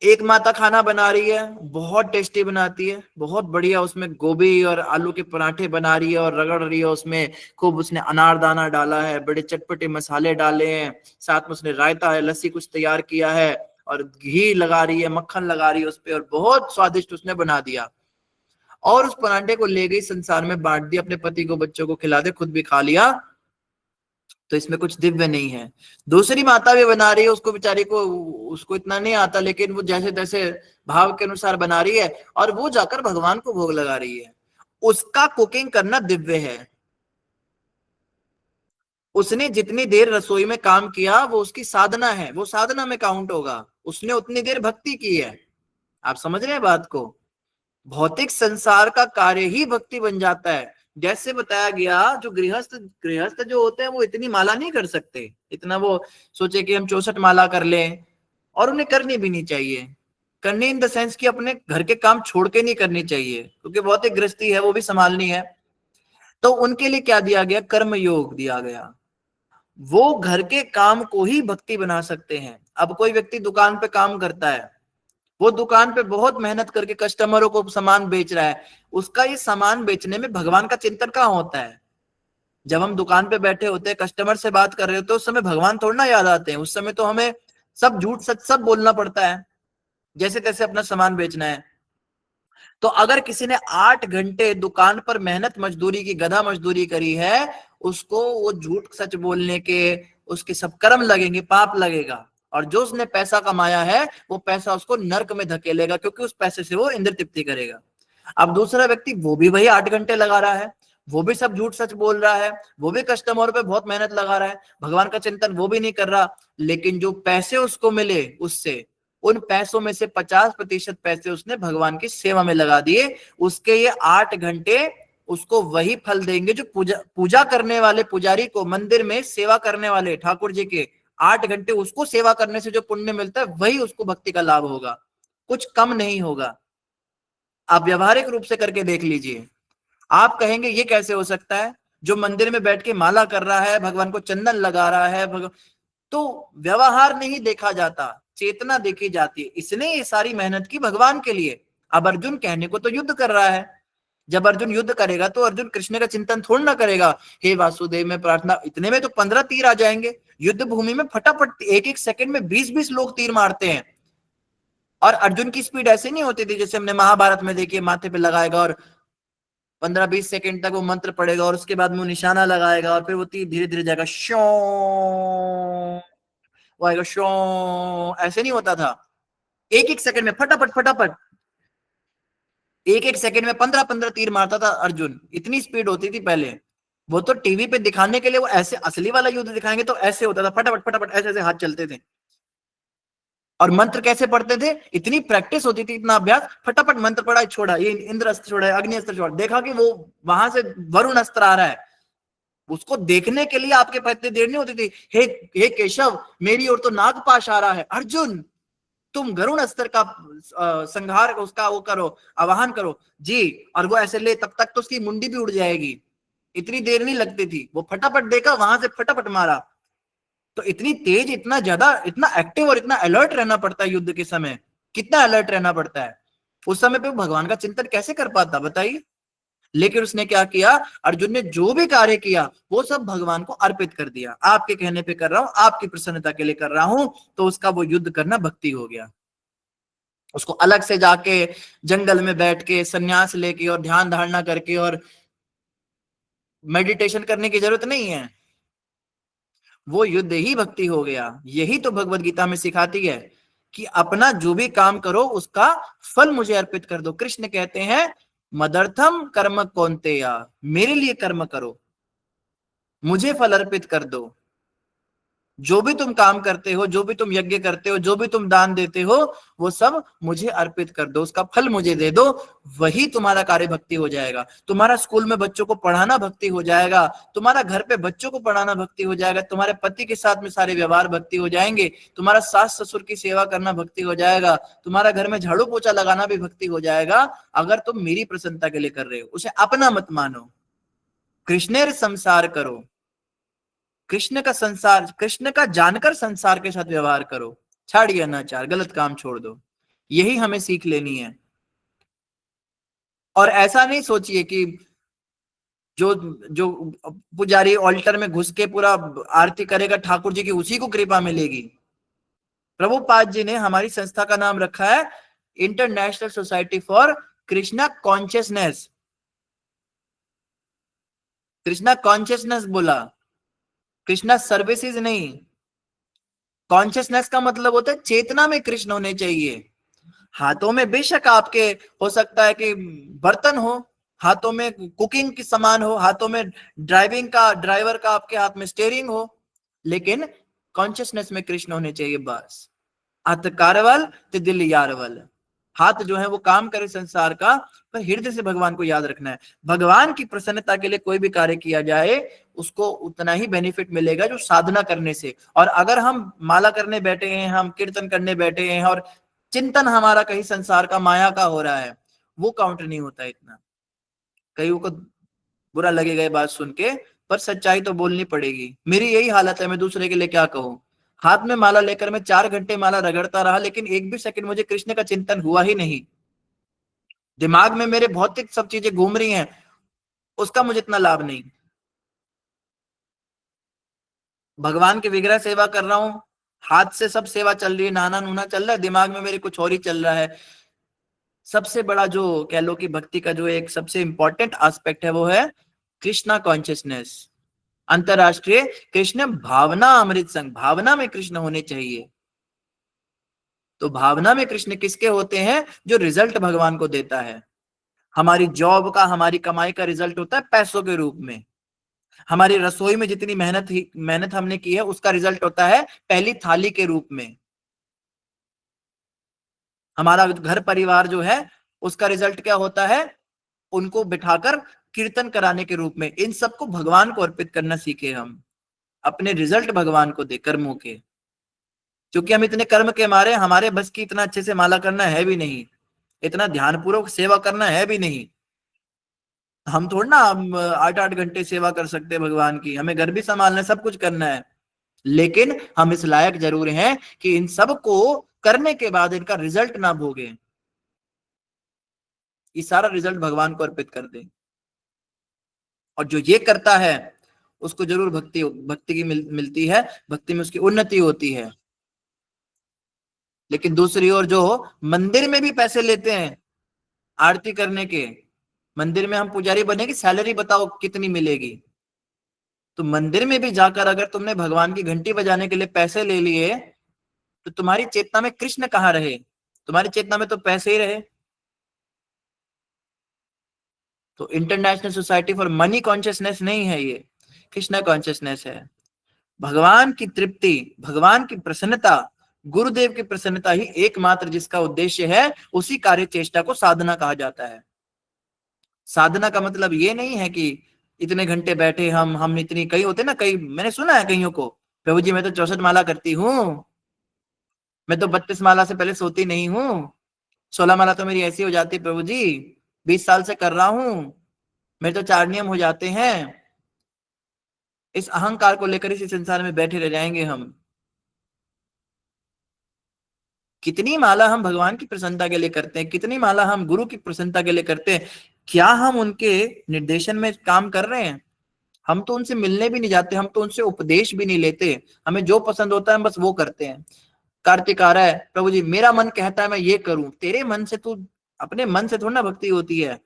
एक माता खाना बना रही है, बहुत टेस्टी बनाती है, बहुत बढ़िया, उसमें गोभी और आलू के पराठे बना रही है और रगड़ रही है, उसमें खूब उसने अनारदाना डाला है, बड़े चटपटे मसाले डाले हैं, साथ में उसने रायता है, लस्सी कुछ तैयार किया है और घी लगा रही है, मक्खन लगा रही है उस पर, और बहुत स्वादिष्ट उसने बना दिया। और उस पराठे को ले गई, संसार में बांट दिया, अपने पति को, बच्चों को खिला दे, खुद भी खा लिया। तो इसमें कुछ दिव्य नहीं है। दूसरी माता भी बना रही है, उसको बेचारी को, उसको इतना नहीं आता, लेकिन वो जैसे तैसे भाव के अनुसार बना रही है और वो जाकर भगवान को भोग लगा रही है। उसका कुकिंग करना दिव्य है। उसने जितनी देर रसोई में काम किया वो उसकी साधना है, वो साधना में काउंट होगा। उसने उतनी देर भक्ति की है। आप समझ रहे हैं बात को? भौतिक संसार का कार्य ही भक्ति बन जाता है। जैसे बताया गया, जो गृहस्थ जो होते हैं वो इतनी माला नहीं कर सकते, इतना वो सोचे कि हम 64 माला कर लें, और उन्हें करनी भी नहीं चाहिए। करनी इन द सेंस कि अपने घर के काम छोड़ के नहीं करनी चाहिए, क्योंकि भौतिक गृहस्थी है, वो भी संभालनी है। तो उनके लिए क्या दिया गया? कर्म योग दिया गया। वो घर के काम को ही भक्ति बना सकते हैं। अब कोई व्यक्ति दुकान पे काम करता है, वो दुकान पे बहुत मेहनत करके कस्टमरों को सामान बेच रहा है, उसका ये सामान बेचने में भगवान का चिंतन कहाँ होता है? जब हम दुकान पे बैठे होते हैं, कस्टमर से बात कर रहे होते हैं, उस समय भगवान थोड़ा ना याद आते हैं। उस समय तो हमें सब झूठ सच सब बोलना पड़ता है, जैसे तैसे अपना सामान बेचना है। तो अगर किसी ने 8 घंटे दुकान पर मेहनत मजदूरी की, गधा मजदूरी करी है, उसको वो झूठ सच बोलने के उसके सब कर्म लगेंगे, पाप लगेगा। और जो उसने पैसा कमाया है वो पैसा उसको नर्क में धकेलेगा, क्योंकि उस पैसे से वो इंद्र तृप्ति करेगा। अब दूसरा व्यक्ति, वो भी वही 8 घंटे लगा रहा है, वो भी सब झूठ सच बोल रहा है, वो भी कस्टमर पे बहुत मेहनत लगा रहा है, भगवान का चिंतन वो भी नहीं कर रहा, लेकिन जो पैसे उसको मिले उससे, उन पैसों में से 50% पैसे उसने भगवान की सेवा में लगा दिए। उसके ये 8 घंटे उसको वही फल देंगे जो पूजा करने वाले पुजारी को, मंदिर में सेवा करने वाले ठाकुर जी के 8 घंटे उसको सेवा करने से जो पुण्य मिलता है, वही उसको भक्ति का लाभ होगा, कुछ कम नहीं होगा। आप व्यवहारिक रूप से करके देख लीजिए। आप कहेंगे ये कैसे हो सकता है? जो मंदिर में बैठ के माला कर रहा है, भगवान को चंदन लगा रहा है, तो व्यवहार नहीं देखा जाता, चेतना देखी जाती है। इसने ये सारी मेहनत की भगवान के लिए। अब अर्जुन कहने को तो युद्ध कर रहा है, जब अर्जुन युद्ध करेगा तो अर्जुन कृष्ण का चिंतन थोड़ा ना करेगा, हे वासुदेव में प्रार्थना, इतने में तो 15 तीर आ जाएंगे। युद्ध भूमि में फटाफट एक सेकंड में 20-20 लोग तीर मारते हैं। और अर्जुन की स्पीड ऐसे नहीं होती थी जैसे हमने महाभारत में देखिए, माथे पे लगाएगा और 15-20 सेकंड तक वो मंत्र पड़ेगा और उसके बाद वो निशाना लगाएगा और फिर वो तीर धीरे धीरे जाएगा, शो वो आएगा, शो। ऐसे नहीं होता था। एक सेकंड में फटाफट फटाफट, एक सेकंड में 15-15 तीर मारता था अर्जुन, इतनी स्पीड होती थी पहले। वो तो टीवी पे दिखाने के लिए, वो ऐसे असली वाला युद्ध दिखाएंगे तो ऐसे होता था, फटाफट फटाफट ऐसे ऐसे हाथ चलते थे। और मंत्र कैसे पढ़ते थे? इतनी प्रैक्टिस होती थी, इतना अभ्यास, फटाफट मंत्र पढ़ा, छोड़ा, ये इंद्र अस्त्र छोड़ा, अग्नि अस्त्र छोड़ा, देखा कि वो वहां से वरुण अस्त्र आ रहा है, उसको देखने के लिए आपके पास इतनी देर नहीं होती थी। हे केशव, मेरी ओर तो नागपाश आ रहा है। अर्जुन तुम गरुण अस्त्र का संहार उसका वो करो, आवाहन करो जी, और वो ऐसे ले, तब तक तो उसकी मुंडी भी उड़ जाएगी, इतनी देर नहीं लगती थी। वो फटाफट देखा, वहां से फटाफट मारा। तो इतनी तेज, इतना ज्यादा, इतना एक्टिव और इतना अलर्ट रहना पड़ता है युद्ध के समय, कितना अलर्ट रहना पड़ता है। उस समय पे भगवान का चिंतन कैसे कर पाता बताइए। लेकिन उसने क्या किया, अर्जुन ने जो भी कार्य किया वो सब भगवान को अर्पित कर दिया। आपके कहने पे कर रहा हूं, आपकी प्रसन्नता के लिए कर रहा हूं, तो उसका वो युद्ध करना भक्ति हो गया। उसको अलग से जाके जंगल में बैठ के संन्यास लेके और ध्यान धारणा करके और मेडिटेशन करने की जरूरत नहीं है, वो युद्ध ही भक्ति हो गया। यही तो भगवत गीता में सिखाती है कि अपना जो भी काम करो उसका फल मुझे अर्पित कर दो। कृष्ण कहते हैं मदर्थम कर्म कौन्तेया, मेरे लिए कर्म करो, मुझे फल अर्पित कर दो। जो भी तुम काम करते हो, जो भी तुम यज्ञ करते हो, जो भी तुम दान देते हो, वो सब मुझे अर्पित कर दो, उसका फल मुझे दे दो, वही तुम्हारा कार्य भक्ति हो जाएगा। तुम्हारा स्कूल में बच्चों को पढ़ाना भक्ति हो जाएगा, तुम्हारा घर पे बच्चों को पढ़ाना भक्ति हो जाएगा, तुम्हारे पति के साथ में सारे व्यवहार भक्ति हो जाएंगे, तुम्हारा सास ससुर की सेवा करना भक्ति हो जाएगा, तुम्हारा घर में झाड़ू पोछा लगाना भी भक्ति हो जाएगा, अगर तुम मेरी प्रसन्नता के लिए कर रहे हो। उसे अपना मत मानो, कृष्णेर संसार करो, कृष्ण का संसार, कृष्ण का जानकर संसार के साथ व्यवहार करो, छाड़िए अनाचार, गलत काम छोड़ दो। यही हमें सीख लेनी है। और ऐसा नहीं सोचिए कि जो जो पुजारी ऑल्टर में घुस के पूरा आरती करेगा ठाकुर जी की, उसी को कृपा मिलेगी। प्रभुपाद जी ने हमारी संस्था का नाम रखा है international society for Krishna consciousness. Krishna consciousness बोला, कृष्णा सर्विसेज नहीं। कॉन्शियसनेस का मतलब होता है चेतना में कृष्ण होने चाहिए। हाथों में बेशक आपके हो सकता है कि बर्तन हो, हाथों में कुकिंग की सामान हो, हाथों में ड्राइविंग का, ड्राइवर का आपके हाथ में स्टीयरिंग हो, लेकिन कॉन्शियसनेस में कृष्ण होने चाहिए बस। हाथ कारवल तो दिल यारवल, हाथ जो है वो काम करे संसार का, पर हृदय से भगवान को याद रखना है। भगवान की प्रसन्नता के लिए कोई भी कार्य किया जाए उसको उतना ही बेनिफिट मिलेगा जो साधना करने से। और अगर हम माला करने बैठे हैं, हम कीर्तन करने बैठे हैं और चिंतन हमारा कहीं संसार का, माया का हो रहा है, वो काउंट नहीं होता इतना। कईयों को बुरा लगेगा ये बात सुन के, पर सच्चाई तो बोलनी पड़ेगी। मेरी यही हालत है, मैं दूसरे के लिए क्या कहूं। हाथ में माला लेकर मैं 4 घंटे माला रगड़ता रहा, लेकिन एक भी सेकंड मुझे कृष्ण का चिंतन हुआ ही नहीं। दिमाग में मेरे भौतिक सब चीजें घूम रही हैं, उसका मुझे इतना लाभ नहीं। भगवान की विग्रह सेवा कर रहा हूं, हाथ से सब सेवा चल रही है, नहाना नूना चल रहा है, दिमाग में मेरे कुछ और ही चल रहा है। सबसे बड़ा जो कह लो कि भक्ति का जो एक सबसे इंपॉर्टेंट एस्पेक्ट है वो है कृष्णा कॉन्शियसनेस। अंतरराष्ट्रीय कृष्ण भावना अमृत संघ, भावना में कृष्ण होने चाहिए। तो भावना में कृष्ण किसके होते हैं? जो रिजल्ट भगवान को देता है। हमारी जॉब का, हमारी कमाई का रिजल्ट होता है पैसों के रूप में। हमारी रसोई में जितनी मेहनत हमने की है उसका रिजल्ट होता है पहली थाली के रूप में। हमारा घर परिवार जो है उसका रिजल्ट क्या होता है? उनको बिठाकर कीर्तन कराने के रूप में। इन सबको भगवान को अर्पित करना सीखे हम, अपने रिजल्ट भगवान को दे कर्मों के। क्योंकि हम इतने कर्म के मारे, हमारे बस की इतना अच्छे से माला करना है भी नहीं, इतना ध्यानपूर्वक सेवा करना है भी नहीं। हम थोड़ा ना 8-8 घंटे सेवा कर सकते हैं भगवान की, हमें घर भी संभालना है, सब कुछ करना है। लेकिन हम इस लायक जरूर हैं कि इन सब को करने के बाद इनका रिजल्ट ना भोगे, ये सारा रिजल्ट भगवान को अर्पित कर दे। और जो ये करता है उसको जरूर भक्ति की मिलती है, भक्ति में उसकी उन्नति होती है। लेकिन दूसरी ओर जो मंदिर में भी पैसे लेते हैं आरती करने के, मंदिर में हम पुजारी बनेंगे, सैलरी बताओ कितनी मिलेगी। तो मंदिर में भी जाकर अगर तुमने भगवान की घंटी बजाने के लिए पैसे ले लिए तो तुम्हारी चेतना में कृष्ण कहाँ रहे? तुम्हारी चेतना में तो पैसे ही रहे। तो international society for money consciousness नहीं है, ये कृष्णा कॉन्शियसनेस है। भगवान की तृप्ति, भगवान की प्रसन्नता, गुरुदेव की प्रसन्नता ही एकमात्र जिसका उद्देश्य है, उसी कार्य चेष्टा को साधना कहा जाता है। साधना का मतलब ये नहीं है कि इतने घंटे बैठे हम इतनी, कई होते ना, कई मैंने सुना है कईयों को, प्रभु जी मैं तो 64 माला करती हूँ, मैं तो 32 माला से पहले सोती नहीं हूँ, 16 माला तो मेरी ऐसी हो जाती है प्रभु जी, 20 साल से कर रहा हूं, मेरे तो 4 नियम हो जाते हैं। इस अहंकार को लेकर इसी संसार में बैठे रह जाएंगे हम। कितनी माला हम भगवान की प्रसन्नता के लिए करते हैं, कितनी माला हम गुरु की प्रसन्नता के लिए करते हैं, क्या हम उनके निर्देशन में काम कर रहे हैं? हम तो उनसे मिलने भी नहीं जाते, हम तो उनसे उपदेश भी नहीं लेते, हमें जो पसंद होता है हम बस वो करते हैं। कार्तिक आ रहा है, प्रभु जी मेरा मन कहता है मैं ये करूं, तेरे मन से तू, अपने मन से थोड़ा ना भक्ति होती है।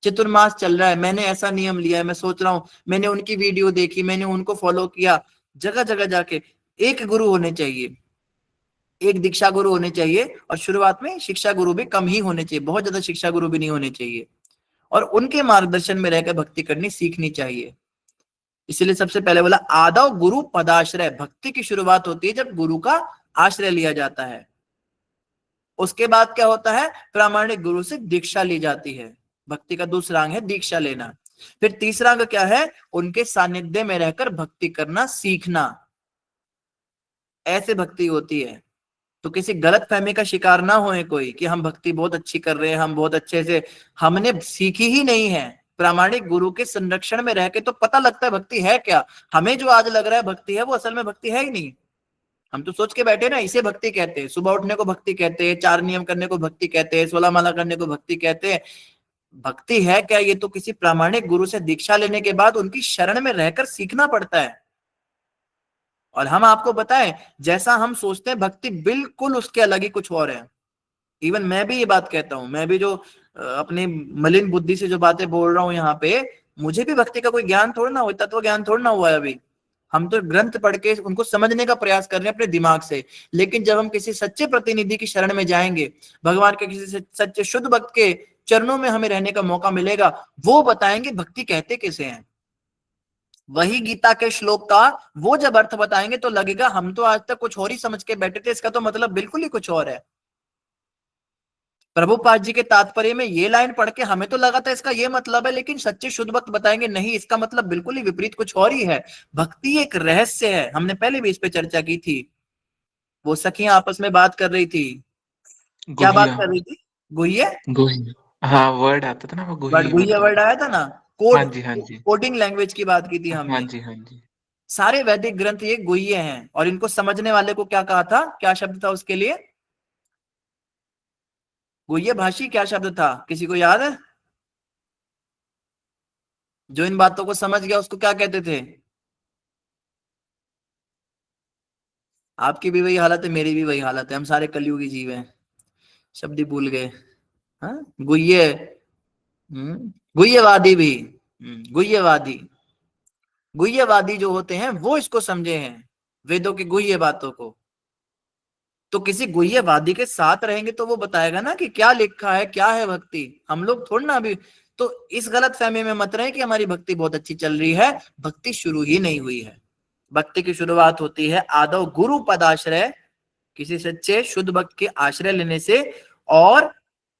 चतुर्मास चल रहा है, मैंने ऐसा नियम लिया है, मैं सोच रहा हूं, मैंने उनकी वीडियो देखी, मैंने उनको फॉलो किया, जगह जगह जाके एक गुरु होने चाहिए, एक दीक्षा गुरु होने चाहिए, और शुरुआत में शिक्षा गुरु भी कम ही होने चाहिए, बहुत ज्यादा शिक्षा गुरु भी नहीं होने चाहिए, और उनके मार्गदर्शन में रहकर भक्ति करनी सीखनी चाहिए। इसलिए सबसे पहले बोला आदौ गुरु पदाश्रय, भक्ति की शुरुआत होती है जब गुरु का आश्रय लिया जाता है। उसके बाद क्या होता है, प्रामाणिक गुरु से दीक्षा ली जाती है। भक्ति का दूसरा अंग है दीक्षा लेना। फिर तीसरा अंग क्या है, उनके सानिध्य में रहकर भक्ति करना सीखना, ऐसे भक्ति होती है। तो किसी गलत फहमी का शिकार ना होए कोई कि हम भक्ति बहुत अच्छी कर रहे हैं, हम बहुत अच्छे से, हमने सीखी ही नहीं है। प्रामाणिक गुरु के संरक्षण में रह के तो पता लगता है भक्ति है क्या। हमें जो आज लग रहा है भक्ति है, वो असल में भक्ति है ही नहीं। हम तो सोच के बैठे ना, इसे भक्ति कहते हैं, सुबह उठने को भक्ति कहते हैं, 4 नियम करने को भक्ति कहते हैं, 16 माला करने को भक्ति कहते हैं। भक्ति है क्या, ये तो किसी प्रामाणिक गुरु से दीक्षा लेने के बाद उनकी शरण में रहकर सीखना पड़ता है। और हम आपको बताएं, जैसा हम सोचते हैं भक्ति बिल्कुल उसके अलग ही कुछ और है। इवन मैं भी ये बात कहता हूं, मैं भी जो अपनी मलिन बुद्धि से जो बातें बोल रहा हूं यहाँ पे, मुझे भी भक्ति का कोई ज्ञान थोड़ा ना हुआ, तत्व ज्ञान थोड़ा ना हुआ है अभी। हम तो ग्रंथ पढ़ के उनको समझने का प्रयास कर रहे हैं अपने दिमाग से। लेकिन जब हम किसी सच्चे प्रतिनिधि की शरण में जाएंगे, भगवान के किसी सच्चे शुद्ध भक्त के चरणों में हमें रहने का मौका मिलेगा, वो बताएंगे भक्ति कहते किसे हैं। वही गीता के श्लोक का वो जब अर्थ बताएंगे तो लगेगा हम तो आज तक कुछ और ही समझ के बैठे थे, इसका तो मतलब बिल्कुल ही कुछ और है। प्रभुपाद जी के तात्पर्य में ये लाइन पढ़ के हमें तो लगा था इसका ये मतलब है, लेकिन सच्चे शुद्ध भक्त बताएंगे नहीं, इसका मतलब बिल्कुल ही विपरीत कुछ और ही है। भक्ति एक रहस्य है, हमने पहले भी इस पे चर्चा की थी। वो सखियां आपस में बात कर रही थी, क्या बात कर रही थी? गुह्य, हाँ वर्ड आता था ना, वो गुही गुह्य वर्ड आया था ना, कोड, हाँ जी हाँ जी, कोडिंग लैंग्वेज की बात की थी हमने। हाँ जी हाँ जी। सारे वैदिक ग्रंथ ये गुह्य हैं, और इनको समझने वाले को क्या कहा था, क्या शब्द था उसके लिए? गुह्य भाषी क्या शब्द था, किसी को याद है? जो इन बातों को समझ गया उसको क्या कहते थे? आपकी भी वही हालत है, मेरी भी वही हालत है, हम सारे कलयुगी जीव हैं, शब्द ही भूल गए। हाँ, गुह्य, गुह्यवादी भी, गुह्यवादी, गुह्यवादी जो होते हैं वो इसको समझे हैं, वेदों की गुह्य बातों को। तो किसी गुह्यवादी के साथ रहेंगे तो वो बताएगा ना कि क्या लिखा है, क्या है भक्ति। हम लोग थोड़ा ना अभी तो इस गलत फहमी में मत रहे कि हमारी भक्ति बहुत अच्छी चल रही है। भक्ति शुरू ही नहीं हुई है। भक्ति की शुरुआत होती है आदौ गुरु पदाश्रय, किसी सच्चे शुद्ध भक्त के आश्रय लेने से, और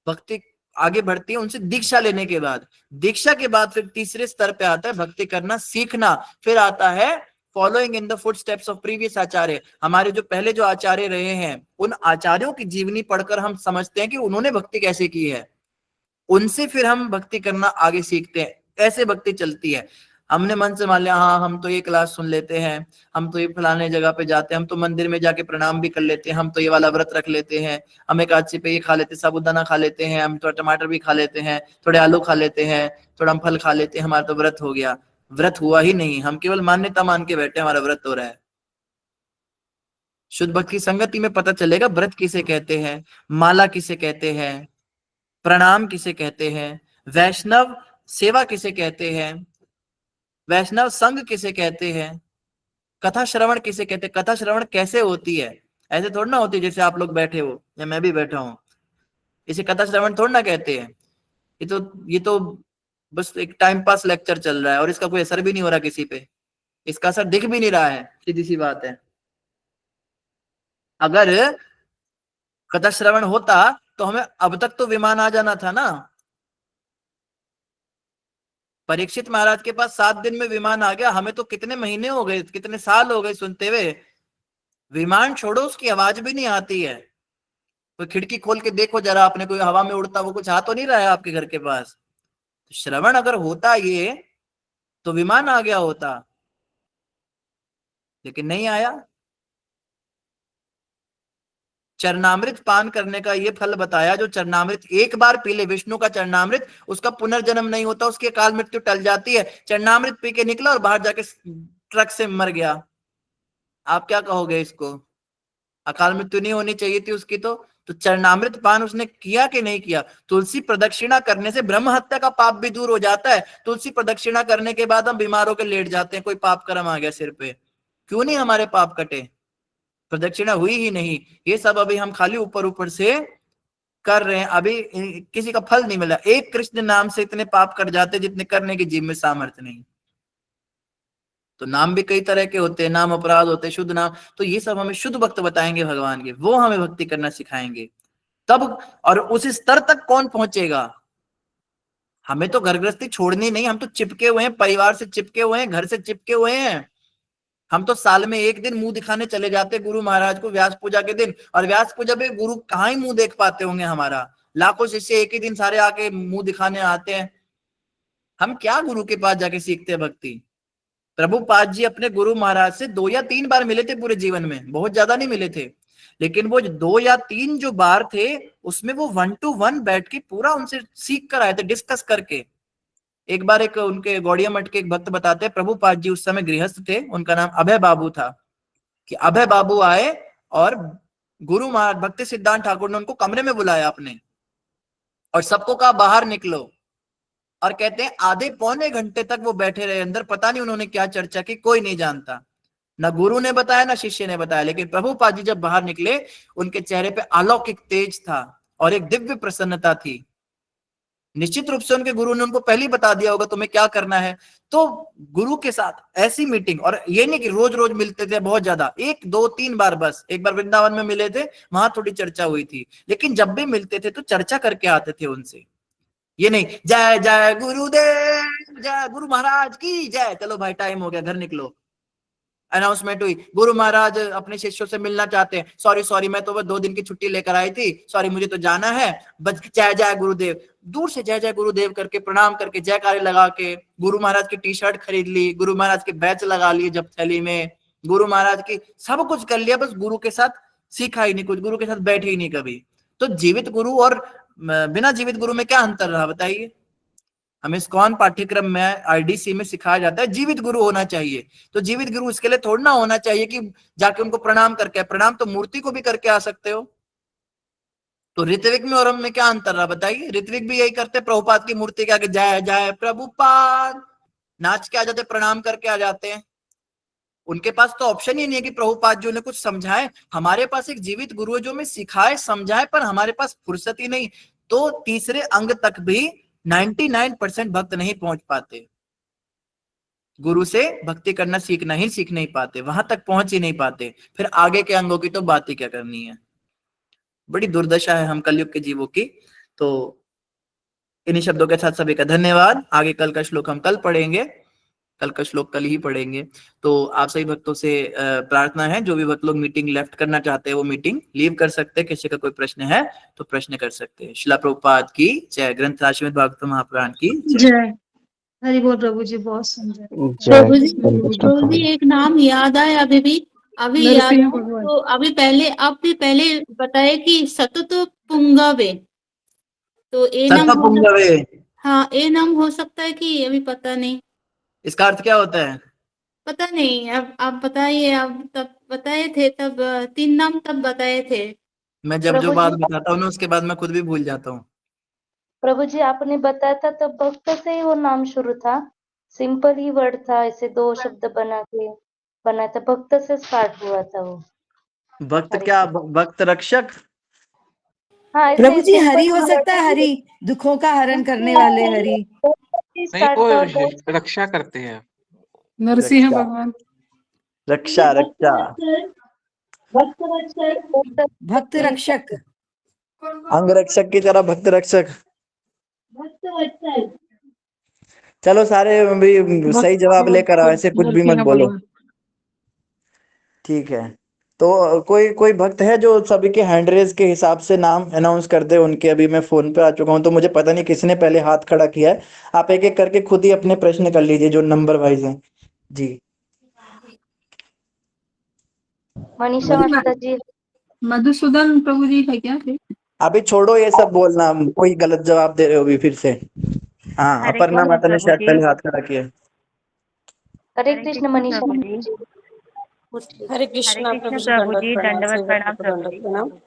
भक्ति आगे बढ़ती है उनसे दीक्षा लेने के बाद। दीक्षा के बाद फिर तीसरे स्तर पे आता है भक्ति करना सीखना। फिर आता है following in the footsteps of previous आचार्य। हमारे जो पहले जो आचार्य रहे हैं, उन आचार्यों की जीवनी पढ़कर हम समझते हैं कि उन्होंने भक्ति कैसे की है, उनसे फिर हम भक्ति करना आगे सीखते हैं। ऐसे भक्ति चलती है। हमने मन से मान लिया हाँ हम तो ये क्लास सुन लेते हैं, हम तो ये फलाने जगह पे जाते हैं, हम तो मंदिर में जाके प्रणाम भी कर लेते हैं, हम तो ये वाला व्रत रख लेते हैं, हम एकादशी पे ये खा लेते हैं, साबूदाना खा लेते हैं, हम थोड़ा टमाटर भी खा लेते हैं, थोड़े आलू खा लेते हैं, थोड़ा हम फल खा लेते हैं, हमारा तो व्रत हो गया। व्रत हुआ ही नहीं, हम केवल मान्यता मान के बैठे हमारा व्रत हो रहा है। शुद्ध भक्त की संगति में पता चलेगा व्रत किसे कहते हैं, माला किसे कहते हैं, प्रणाम किसे कहते हैं, वैष्णव सेवा किसे कहते हैं, वैष्णव संघ किसे कहते हैं, कथा श्रवण किसे कहते हैं, कथा श्रवण कैसे होती है। ऐसे थोड़ा ना होती है जैसे आप लोग बैठे हो या मैं भी बैठा हूं, इसे कथा श्रवण थोड़ा ना कहते हैं। ये तो बस एक टाइम पास लेक्चर चल रहा है और इसका कोई असर भी नहीं हो रहा किसी पे, इसका असर दिख भी नहीं रहा है, सीधी सी बात है। अगर कथा श्रवण होता तो हमें अब तक तो विमान आ जाना था ना। परीक्षित महाराज के पास 7 दिन में विमान आ गया, हमें तो कितने महीने हो गए, कितने साल हो गए सुनते हुए। विमान छोड़ो, उसकी आवाज भी नहीं आती है। कोई खिड़की खोल के देखो जरा आपने, कोई हवा में उड़ता वो कुछ आ तो नहीं रहा है आपके घर के पास। तो श्रवण अगर होता ये तो विमान आ गया होता, लेकिन नहीं आया। चरणामृत पान करने का ये फल बताया, जो चरणामृत एक बार पी ले, विष्णु का चरणामृत, उसका पुनर्जन्म नहीं होता, उसकी अकाल मृत्यु टल जाती है। चरणामृत पी के निकला और बाहर जाके ट्रक से मर गया, आप क्या कहोगे इसको? अकाल मृत्यु नहीं होनी चाहिए थी उसकी। तो चरणामृत पान उसने किया कि नहीं किया? तुलसी प्रदक्षिणा करने से ब्रह्म हत्या का पाप भी दूर हो जाता है। तुलसी प्रदक्षिणा करने के बाद हम बीमारों के लेट जाते हैं, कोई पाप कर्म आ गया सिर पे, क्यों नहीं हमारे पाप कटे? प्रदक्षिणा हुई ही नहीं। ये सब अभी हम खाली ऊपर ऊपर से कर रहे हैं, अभी किसी का फल नहीं मिला। एक कृष्ण नाम से इतने पाप कर जाते जितने करने की जीव में सामर्थ्य नहीं। तो नाम भी कई तरह के होते हैं, नाम अपराध होते हैं, शुद्ध नाम। तो ये सब हमें शुद्ध भक्त बताएंगे भगवान के, वो हमें भक्ति करना सिखाएंगे तब। और उस स्तर तक कौन पहुंचेगा? हमें तो घर गृहस्थी छोड़नी नहीं, हम तो चिपके हुए हैं, परिवार से चिपके हुए हैं, घर से चिपके हुए हैं। हम तो साल में एक दिन मुंह दिखाने चले जाते गुरु महाराज को, व्यास पूजा के दिन। और व्यास पूजा पे गुरु कहाँ ही मुंह देख पाते होंगे हमारा? लाखों शिष्य एक ही दिन सारे आके मुंह दिखाने आते हैं। हम क्या गुरु के पास जाके सीखते हैं भक्ति? प्रभुपाद जी अपने गुरु महाराज से 2 या 3 बार मिले थे पूरे जीवन में, बहुत ज्यादा नहीं मिले थे, लेकिन वो 2 या 3 जो बार थे उसमें वो 1 to 1 बैठ के पूरा उनसे सीख कर आए थे, डिस्कस करके। एक बार एक उनके गौड़िया मठ के एक भक्त बताते हैं, प्रभुपाद जी उस समय गृहस्थ थे, उनका नाम अभय बाबू था, कि अभय बाबू आए और गुरु महाराज भक्ति सिद्धांत ठाकुर ने उनको कमरे में बुलाया अपने, और सबको कहा बाहर निकलो। और कहते हैं आधे पौने घंटे तक वो बैठे रहे अंदर, पता नहीं उन्होंने क्या चर्चा की, कोई नहीं जानता, ना गुरु ने बताया ना शिष्य ने बताया। लेकिन प्रभुपाद जी जब बाहर निकले, उनके चेहरे पे अलौकिक तेज था और एक दिव्य प्रसन्नता थी। निश्चित रूप से उनके गुरु ने उनको पहले ही बता दिया होगा तुम्हें क्या करना है। तो गुरु के साथ ऐसी मीटिंग, और ये नहीं कि रोज रोज मिलते थे बहुत ज्यादा, 1 2 3 बार बस। एक बार वृंदावन में मिले थे, वहां थोड़ी चर्चा हुई थी, लेकिन जब भी मिलते थे तो चर्चा करके आते थे उनसे। ये नहीं जय जय गुरुदेव, जय गुरु महाराज की जय, चलो भाई टाइम हो गया घर निकलो। अनाउंसमेंट हुई, गुरु महाराज अपने शिष्यों से मिलना चाहते हैं, सॉरी मैं तो बस 2 दिन की छुट्टी लेकर आई थी, सॉरी मुझे तो जाना है, बस जय जय गुरुदेव। दूर से जय जय गुरुदेव करके प्रणाम करके जयकारे लगा के गुरु महाराज की टी शर्ट खरीद ली, गुरु महाराज के बैच लगा लिए जब थैली में, गुरु महाराज की सब कुछ कर लिया, बस गुरु के साथ सीखा ही नहीं कुछ, गुरु के साथ बैठे ही नहीं कभी। तो जीवित गुरु और बिना जीवित गुरु में क्या अंतर रहा बताइए? हमें इस्कॉन पाठ्यक्रम में आईडीसी में सिखाया जाता है जीवित गुरु होना चाहिए। तो जीवित गुरु इसके लिए थोड़ा ना होना चाहिए कि जाके उनको प्रणाम करके, प्रणाम तो मूर्ति को भी करके आ सकते हो। तो ऋत्विक में और हम में क्या अंतर रहा बताइए? ऋत्विक भी यही करते, प्रभुपाद की मूर्ति के आगे जय जय प्रभुपाद नाच के आ जाते, प्रणाम करके आ जाते हैं। उनके पास तो ऑप्शन ही नहीं है कि प्रभुपाद जी उन्हें कुछ समझाए। हमारे पास एक जीवित गुरु है जो हमें सिखाए समझाए, पर हमारे पास फुर्सत ही नहीं। तो तीसरे अंग तक भी 99% भक्त नहीं पहुंच पाते, गुरु से भक्ति करना सीख नहीं पाते, वहां तक पहुंच ही नहीं पाते, फिर आगे के अंगों की तो बात ही क्या करनी है। बड़ी दुर्दशा है हम कलयुग के जीवों की। तो इन्हीं शब्दों के साथ सभी का धन्यवाद। आगे कल का श्लोक हम कल पढ़ेंगे, कल का श्लोक कल ही पढ़ेंगे। तो आप सभी भक्तों से प्रार्थना है, जो भी भक्त लोग मीटिंग लेफ्ट करना चाहते हैं वो मीटिंग लीव कर सकते हैं। किसी का कोई प्रश्न है तो प्रश्न कर सकते हैं। श्रील प्रभुपाद की जय। ग्रंथ श्रीमद् भागवत महापुराण की जय। हरि बोल प्रभु जी, बहुत सुंदर। प्रभु जी एक नाम याद आया अभी याद नरसिंह हो, भगवान। तो अभी पहले बताए कि सतत पुंगवे, तो ए नाम हो पुंगवे, हाँ ए नाम हो सकता है कि अभी पता नहीं, इसका अर्थ क्या होता है? पता नहीं। अब आप बताइए, आप तब बताए थे, तब 3 नाम तब बताए थे। मैं जब जो बात बताता हूँ ना उसके बाद मैं खुद भी भूल जाता हूँ। प्रभु जी आपने बताया था तो भक्त से ही वो नाम शुरू था, सिंपल ही वर्ड था, ऐसे 2 शब्द बना था, भक्त से स्टार्ट हुआ था वो। भक्त क्या? भक्त रक्षक? हाँ, प्रभु जी हरि हो सकता है, हरि दुखों का हरण करने वाले हरि। नहीं, वो रक्षा करते हैं। नरसिंह भगवान। रक्षा रक्षा भक्त रक्षक, अंग रक्षक की तरह भक्त रक्षक। चलो सारे भी सही जवाब लेकर आओ, ऐसे कुछ भी मत बोलो, ठीक है। तो कोई कोई भक्त है जो सभी के हैंड रेज के हिसाब से नाम अनाउंस कर दे उनके? अभी मैं फोन पे आ चुका हूँ तो मुझे पता नहीं किसने पहले हाथ खड़ा किया है। आप एक एक करके खुद ही अपने प्रश्न कर लीजिए जो नंबर वाइज हैं जी। मनीषा माता जी। मधुसूदन प्रभु जी है क्या फिर? अभी छोड़ो ये सब बोलना, कोई गलत जवाब दे रहे हो अभी फिर से। हाँ, हरे अपर्णा कृष्ण माता ने प्रभु शायद जी। पहले हाथ खड़ा किया। हरे हरे कृष्ण कृष्ण मनीषा प्रभु माता जी। जी। उठिए। हरे हरे कृष्णा कृष्ण प्रभु जी, प्रभु दंडवत जी, प्रणाम दंडवत सभी प्रणाम भक्तों को प्रभु दंडवत जी।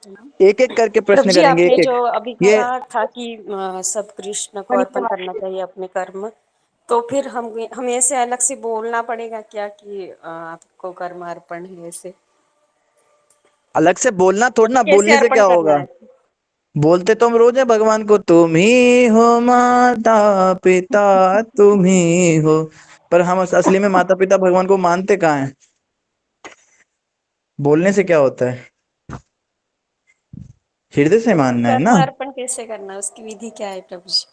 प्रणाम। एक एक करके प्रभु प्रश्न जी, करेंगे, आपने एक एक। जो अभी ये कहा था कि सब कृष्ण को अर्पण करना चाहिए अपने कर्म, तो फिर हमें ऐसे अलग से बोलना पड़ेगा क्या कि आपको कर्म अर्पण है? ऐसे अलग से बोलना थोड़ा ना, कैसे बोलने से अर्पण क्या करना होगा? है? बोलते तो हम रोज है भगवान को, तुम ही हो माता पिता तुम ही हो, पर हम असली में माता पिता भगवान को मानते कहाँ हैं? बोलने से क्या होता है? हृदय से तो फिर मानना है कर्म ना। अर्पण कैसे करना है, उसकी विधि क्या है प्रभु जी?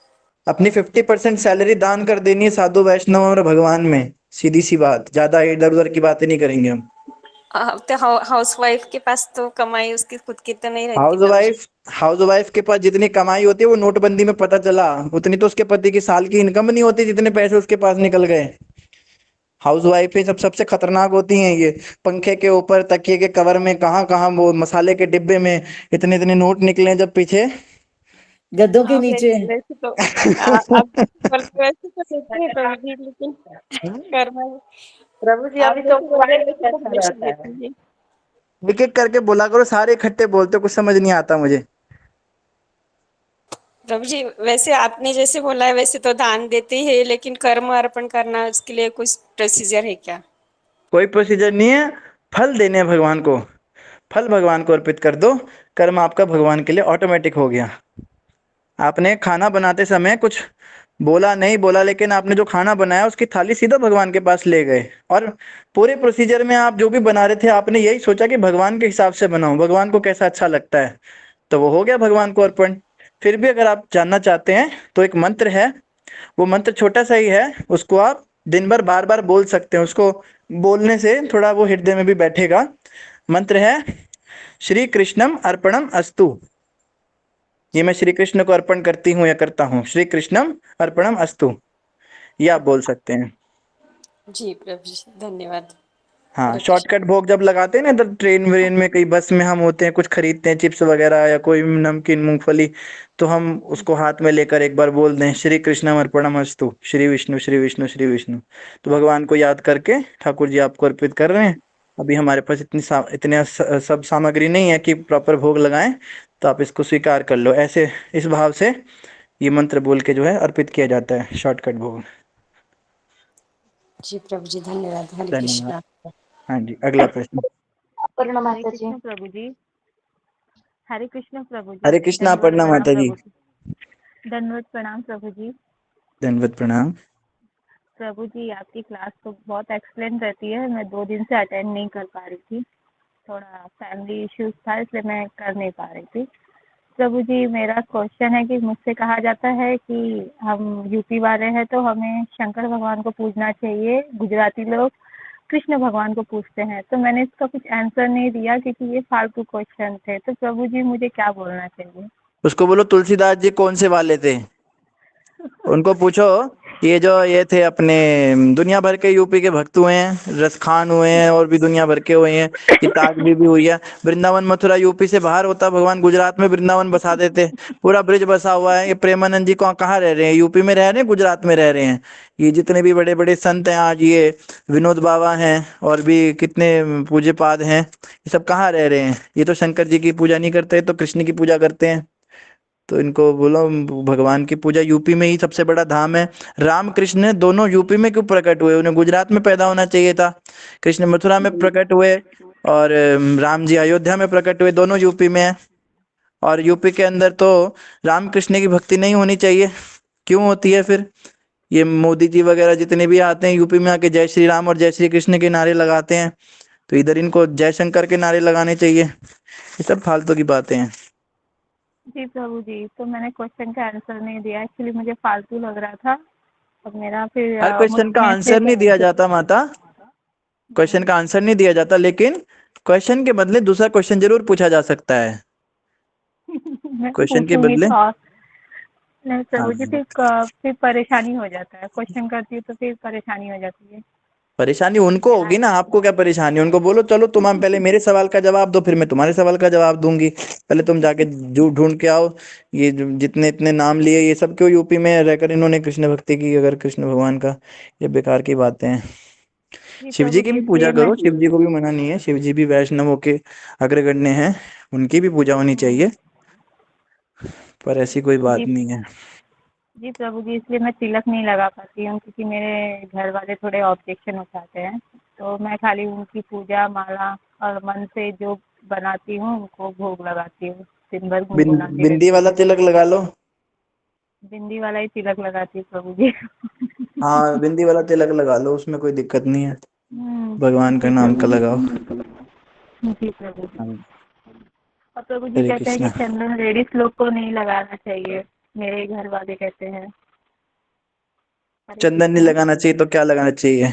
अपनी 50% सैलरी दान कर देनी है साधु वैष्णव और भगवान में, सीधी सी बात, ज्यादा इधर उधर की बातें नहीं करेंगे हम। तो हाउस वाइफ के पास तो कमाई उसकी खुद की तो नहीं रहती हाउस प्रभु जी। वाइफ हाउस वाइफ के पास जितनी कमाई होती है वो नोटबंदी में पता चला, उतनी तो उसके पति की साल की इनकम नहीं होती जितने पैसे उसके पास निकल गए। हाउस वाइफ ही सबसे खतरनाक होती हैं ये। पंखे के ऊपर तकिए के कवर में कहाँ कहाँ वो मसाले के डिब्बे में इतने इतने नोट निकले हैं जब पीछे गद्दों के हाँ, नीचे। वैसे तो आप वैसे तो देते हैं प्रभु जी, लेकिन कर्म प्रभु जी आप अभी तो जैसे बोल रहे हैं क्वाइट वैसे तो कैसा हमेशा रहता देते है? हैं जी। एक एक करके बोला करो, सारे इकट्ठे बोलते हो, कुछ समझ नहीं आता मुझे। प्रभु जी, वैसे आपने जैसे बोला है वैसे तो दान देते ही है, लेकिन कर्म अर्पण करना उसके लिए कुछ प्रोसीजर है क्या? कोई प्रोसीजर नहीं है, फल देने हैं भगवान को, फल भगवान को अर्पित कर दो, कर्म आपका भगवान के लिए ऑटोमेटिक हो गया। आपने खाना बनाते समय कुछ बोला नहीं बोला, लेकिन आपने जो खाना बनाया उसकी थाली सीधा भगवान के पास ले गए, और पूरे प्रोसीजर में आप जो भी बना रहे थे आपने यही सोचा कि भगवान के हिसाब से बनाऊं, भगवान को कैसा अच्छा लगता है, तो वो हो गया भगवान को अर्पण। फिर भी अगर आप जानना चाहते हैं तो एक मंत्र है, वो मंत्र छोटा सा ही है, उसको आप दिन भर बार बार बोल सकते हैं, उसको बोलने से थोड़ा वो हृदय में भी बैठेगा। मंत्र है श्री कृष्णम अर्पणम अस्तु। ये मैं श्री कृष्ण को अर्पण करती हूँ या करता हूँ, श्री कृष्णम अर्पणम अस्तु, ये आप बोल सकते हैं। जी प्रभु जी, धन्यवाद। हाँ, हरे कृष्ण। शॉर्टकट भोग जब लगाते हैं ना इधर ट्रेन व्रेन में, कहीं बस में हम होते हैं, कुछ खरीदते हैं चिप्स वगैरह या कोई नमकीन मूंगफली, तो हम उसको हाथ में लेकर एक बार बोल दें श्री कृष्णम अर्पणम अस्तु, श्री विष्णु श्री विष्णु श्री विष्णु, तो भगवान को याद करके ठाकुर जी आपको अर्पित कर रहे हैं। अभी हमारे पास इतने सब सामग्री नहीं है कि प्रॉपर भोग लगाएं, तो आप इसको स्वीकार कर लो, ऐसे इस भाव से ये मंत्र बोल के जो है अर्पित किया जाता है शॉर्टकट भोग। जी प्रभु जी, धन्यवाद। हरे धन्यवाद। कृष्णा। हाँ जी, अगला प्रश्न। अपर्णा हरे माता जी। कृष्ण प्रभु जी। हरे कृष्ण प्रभु जी। हरे कृष्णा दंडवत अपर्णा प्रणाम माता जी। प्रभु जी। दंडवत प्रणाम प्रभु जी। दंडवत प्रणाम। प्रभु जी, आपकी क्लास तो बहुत एक्सलेंट रहती है, मैं 2 दिन से अटेंड नहीं कर पा रही थी, थोड़ा फैमिली इश्यूज था इसलिए मैं कर नहीं पा रही थी। प्रभु जी, मेरा क्वेश्चन है कि मुझसे कहा जाता है कि हम यूपी वाले हैं तो हमें शंकर भगवान को पूजना चाहिए, गुजराती लोग कृष्ण भगवान को पूछते हैं, तो मैंने इसका कुछ आंसर नहीं दिया क्योंकि ये फालतू क्वेश्चन थे, तो प्रभु जी मुझे क्या बोलना चाहिए? उसको बोलो तुलसीदास जी कौन से वाले थे, उनको पूछो। ये थे अपने दुनिया भर के यूपी के भक्त हुए हैं, रसखान हुए हैं और भी दुनिया भर के हुए हैं, ये ताज भी हुई है। वृंदावन मथुरा यूपी से बाहर होता, भगवान गुजरात में वृंदावन बसा देते, पूरा ब्रिज बसा हुआ है। ये प्रेमानंद जी कहाँ रह रहे हैं? यूपी में रह रहे हैं, गुजरात में रह रहे हैं। ये जितने भी बड़े बड़े संत हैं आज, ये विनोद बाबा हैं और भी कितने पूज्य पाद हैं, ये सब कहाँ रह रहे हैं? ये तो शंकर जी की पूजा नहीं करते, तो कृष्ण की पूजा करते हैं। तो इनको बोलो भगवान की पूजा यूपी में ही सबसे बड़ा धाम है। राम कृष्ण दोनों यूपी में क्यों प्रकट हुए? उन्हें गुजरात में पैदा होना चाहिए था। कृष्ण मथुरा में प्रकट हुए और राम जी अयोध्या में प्रकट हुए, दोनों यूपी में है। और यूपी के अंदर तो राम कृष्ण की भक्ति नहीं होनी चाहिए, क्यों होती है फिर? ये मोदी जी वगैरह जितने भी आते हैं यूपी में आके जय श्री राम और जय श्री कृष्ण के नारे लगाते हैं, तो इधर इनको जय शंकर के नारे लगाने चाहिए। ये सब फालतू की बातें हैं। जी प्रभु जी, तो मैंने क्वेश्चन का आंसर नहीं दिया, एक्चुअली मुझे फालतू लग रहा था, अब मेरा फिर हर क्वेश्चन का आंसर नहीं दिया जाता माता, क्वेश्चन का आंसर नहीं दिया जाता, लेकिन क्वेश्चन के बदले दूसरा क्वेश्चन जरूर पूछा जा सकता है। मैं क्वेश्चन के पूछूंगी बदले तो नहीं हाँ, प्रभु जी, फिर परेशानी हो जाता है। क्वेश्चन करती हूँ तो फिर परेशानी हो जाती है। परेशानी उनको होगी ना, आपको क्या परेशानी? उनको बोलो चलो तुम हम पहले मेरे सवाल का जवाब दो, फिर मैं तुम्हारे सवाल का जवाब दूंगी। पहले तुम जाके ढूंढ के आओ ये जितने इतने नाम लिए, ये सब क्यों यूपी में रहकर इन्होंने कृष्ण भक्ति की? अगर कृष्ण भगवान का, ये बेकार की बातें हैं। जी शिव प्रभु जी की जी, भी पूजा इसलिए मैं करो, शिव जी को भी मना नहीं है। शिव जी भी वैष्णवों के अग्रगण्य हैं, उनकी भी पूजा होनी चाहिए, पर ऐसी कोई बात जी नहीं है। जी प्रभु जी, इसलिए मैं तिलक नहीं लगा पाती हूँ क्योंकि मेरे घर वाले थोड़े ऑब्जेक्शन उठाते हैं। तो मैं खाली उनकी पूजा माला और मन से जो बनाती हूँ उनको भोग लगाती हूँ, दिन भर गुनगुनाती बिंदी रहती वाला हूँ। तिलक लगा लो। बिंदी वाला ही तिलक लगाती हूँ प्रभु जी। हाँ, बिंदी वाला तिलक लगा लो, उसमें कोई दिक्कत नहीं है। भगवान का जी नाम का प्रभु लगाओ। जी प्रभु जी। हाँ, और प्रभु जी हरे कहते हैं कि कृष्णा। चंदन लेडीज लोग को नहीं लगाना चाहिए, मेरे घर वाले कहते हैं। हरे चंदन नहीं कृष्णा। लगाना चाहिए तो क्या लगाना चाहिए?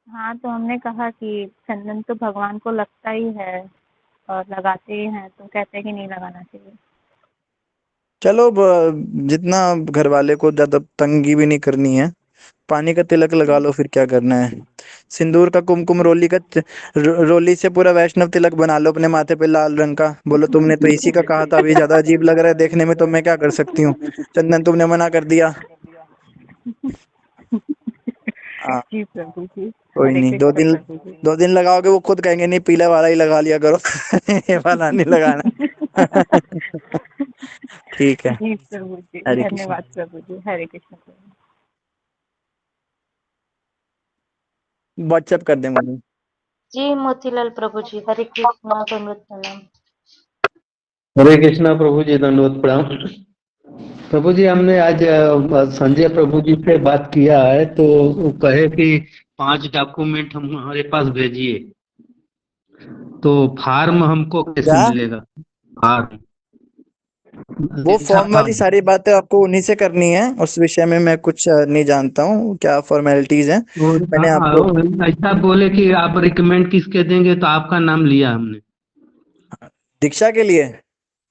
हाँ, तो हमने कहा कि चंदन तो भगवान को लगता ही है और लगाते ही हैं, तो कहते हैं कि नहीं लगाना चाहिए। चलो जितना घर वाले को ज्यादा तंगी भी नहीं करनी है, पानी का तिलक लगा लो, फिर क्या करना है। सिंदूर का कुमकुम रोली का रोली से पूरा वैष्णव तिलक बना लो अपने माथे पे लाल रंग का। बोलो तुमने तो इसी का कहा था, अभी ज्यादा अजीब लग रहा है देखने में, तो मैं क्या कर सकती हूँ? चंदन तुमने मना कर दिया। हाँ, जी प्रभु जी। कोई हरे नहीं, कृष्ण प्रभु जी। 2 दिन लगाओगे वो खुद कहेंगे नहीं पीला वाला ही लगा लिया करो। ये वाला नहीं लगाना। ठीक है। जी प्रभु जी, हरे कृष्ण। धन्यवाद प्रभु जी। हरे कृष्ण प्रभु। व्हाट्सएप कर दे मुझे। जी मोतीलाल प्रभु जी, हरे कृष्णा, दंडवत प्रणाम। हरे कृष्णा प्रभु जी, दंडवत प्रणाम। प्रभु जी, हमने आज संजय प्रभु जी से बात किया है, तो वो कहे कि 5 डॉक्यूमेंट हम हमारे पास भेजिए, तो फार्म हमको कैसे क्या? मिलेगा? फार्म वो दीक्षा फॉर्म वाली फार्म। सारी बातें आपको उन्हीं से करनी है, उस विषय में मैं कुछ नहीं जानता हूँ क्या फॉर्मेलिटीज हैं। और मैंने आपको ऐसा बोले कि आप रिकमेंड किसके देंगे, तो आपका नाम लिया हमने। दीक्षा के लिए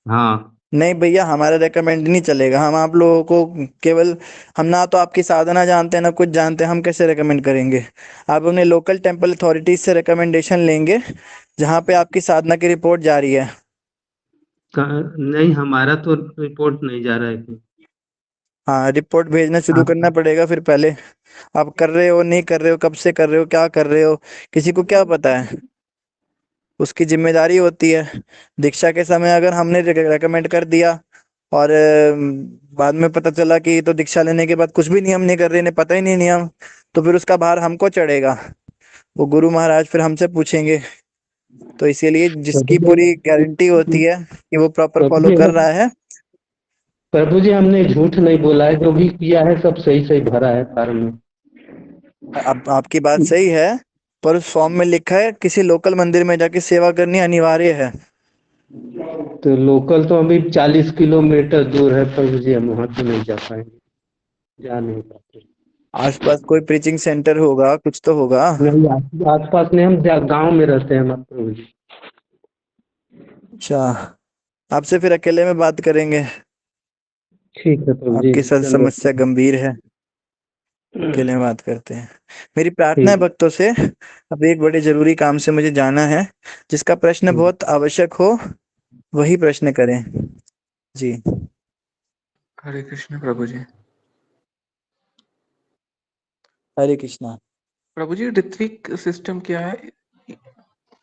हाँ, नहीं भैया, हमारा रेकमेंड नहीं चलेगा। हम आप लोगों को केवल, हम ना तो आपकी साधना जानते हैं ना कुछ जानते हैं, हम कैसे रेकमेंड करेंगे? आप अपने लोकल टेम्पल अथॉरिटीज से रिकमेंडेशन लेंगे, जहाँ पे आपकी साधना की रिपोर्ट जारी है। नहीं हमारा तो रिपोर्ट नहीं जा रहा है। हाँ, रिपोर्ट भेजना शुरू आप करना पड़ेगा फिर। पहले आप कर रहे हो नहीं कर रहे हो, कब से कर रहे हो, क्या कर रहे हो, किसी को क्या पता है? उसकी जिम्मेदारी होती है। दीक्षा के समय अगर हमने रेकमेंड कर दिया और बाद में पता चला कि तो दीक्षा लेने के बाद कुछ भी नियम नहीं कर रहे, इन्हें पता ही नहीं नियम, तो फिर उसका भार हमको चढ़ेगा। वो गुरु महाराज फिर हमसे पूछेंगे। तो इसीलिए जिसकी पूरी गारंटी होती है कि वो प्रॉपर फॉलो कर रहा है। प्रभु जी, हमने झूठ नहीं बोला है, जो भी किया है सब सही सही भरा है फार्म में। अब आपकी बात सही है, पर उस फॉर्म में लिखा है किसी लोकल मंदिर में जाके सेवा करनी अनिवार्य है। तो लोकल तो अभी 40 किलोमीटर दूर है प्रभु जी, हम वहाँ तो नहीं जा पाएंगे, जा नहीं पाते। आसपास कोई प्रीचिंग सेंटर होगा, कुछ तो होगा। नहीं, आसपास नहीं, हम गांव में रहते हैं हमारे प्रभु जी। अच्छा, आपसे फिर अकेले में बात करेंगे। ठीक है प्रभु जी, आपकी समस्या गंभीर है, अकेले में बात करते हैं। मेरी प्रार्थना है ठीक। भक्तों से, अब एक बड़े जरूरी काम से मुझे जाना है। जिसका प्रश्न बहुत आवश्यक हो वही प्रश्न करें। जी, हरे कृष्ण प्रभु जी। हरे कृष्णा। प्रभु जी, ऋत्विक सिस्टम क्या है?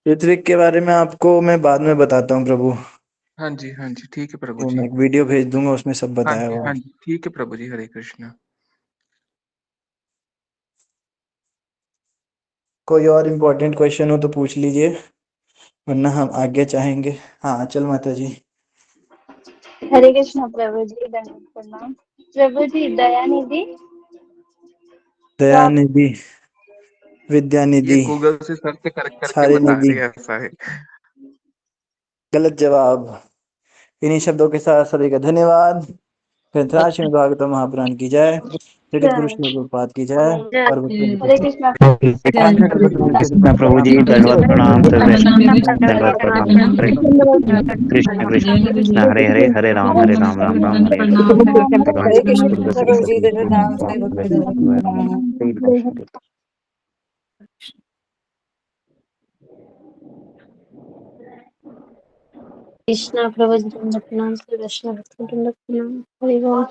ऋत्विक के बारे में आपको मैं बाद में बताता हूँ प्रभु। हाँ जी, ठीक है प्रभु वो जी। मैं एक वीडियो भेज दूंगा, उसमें सब बताया हुआ हाँ है। जी, ठीक है प्रभु जी। हरे कृष्ण। कोई और इम्पोर्टेंट क्वेश्चन हो तो पूछ लीजिए, वरना हम आगे चाहेंगे। हाँ, चल माता जी। हरे कृष्ण प्रभु जी, दंडवत प्रणाम। प्रभु जी, दयानिधि दया निधि, विद्या ये निधि, गूगल से सर्च करके सारी बता निधि। रहे हैं, ऐसा है। गलत जवाब। इन्हीं शब्दों के साथ सभी का धन्यवाद। ग्रंथराज श्रीमद् भागवतम महापुराण की जय। श्री कृष्ण प्रभुपाद की जय। और हरे कृष्णा कृष्ण प्रभु जी दंडवत प्रणाम सर्वे दंडवत प्रणाम हरे कृष्ण कृष्ण कृष्ण हरे हरे हरे राम राम राम हरे हरे कृष्ण प्रभु जी प्रणाम से भक्त कृष्णा प्रभु जी दंडवत प्रणाम, श्री कृष्ण भक्त दंडवत प्रणाम, हरि बोल।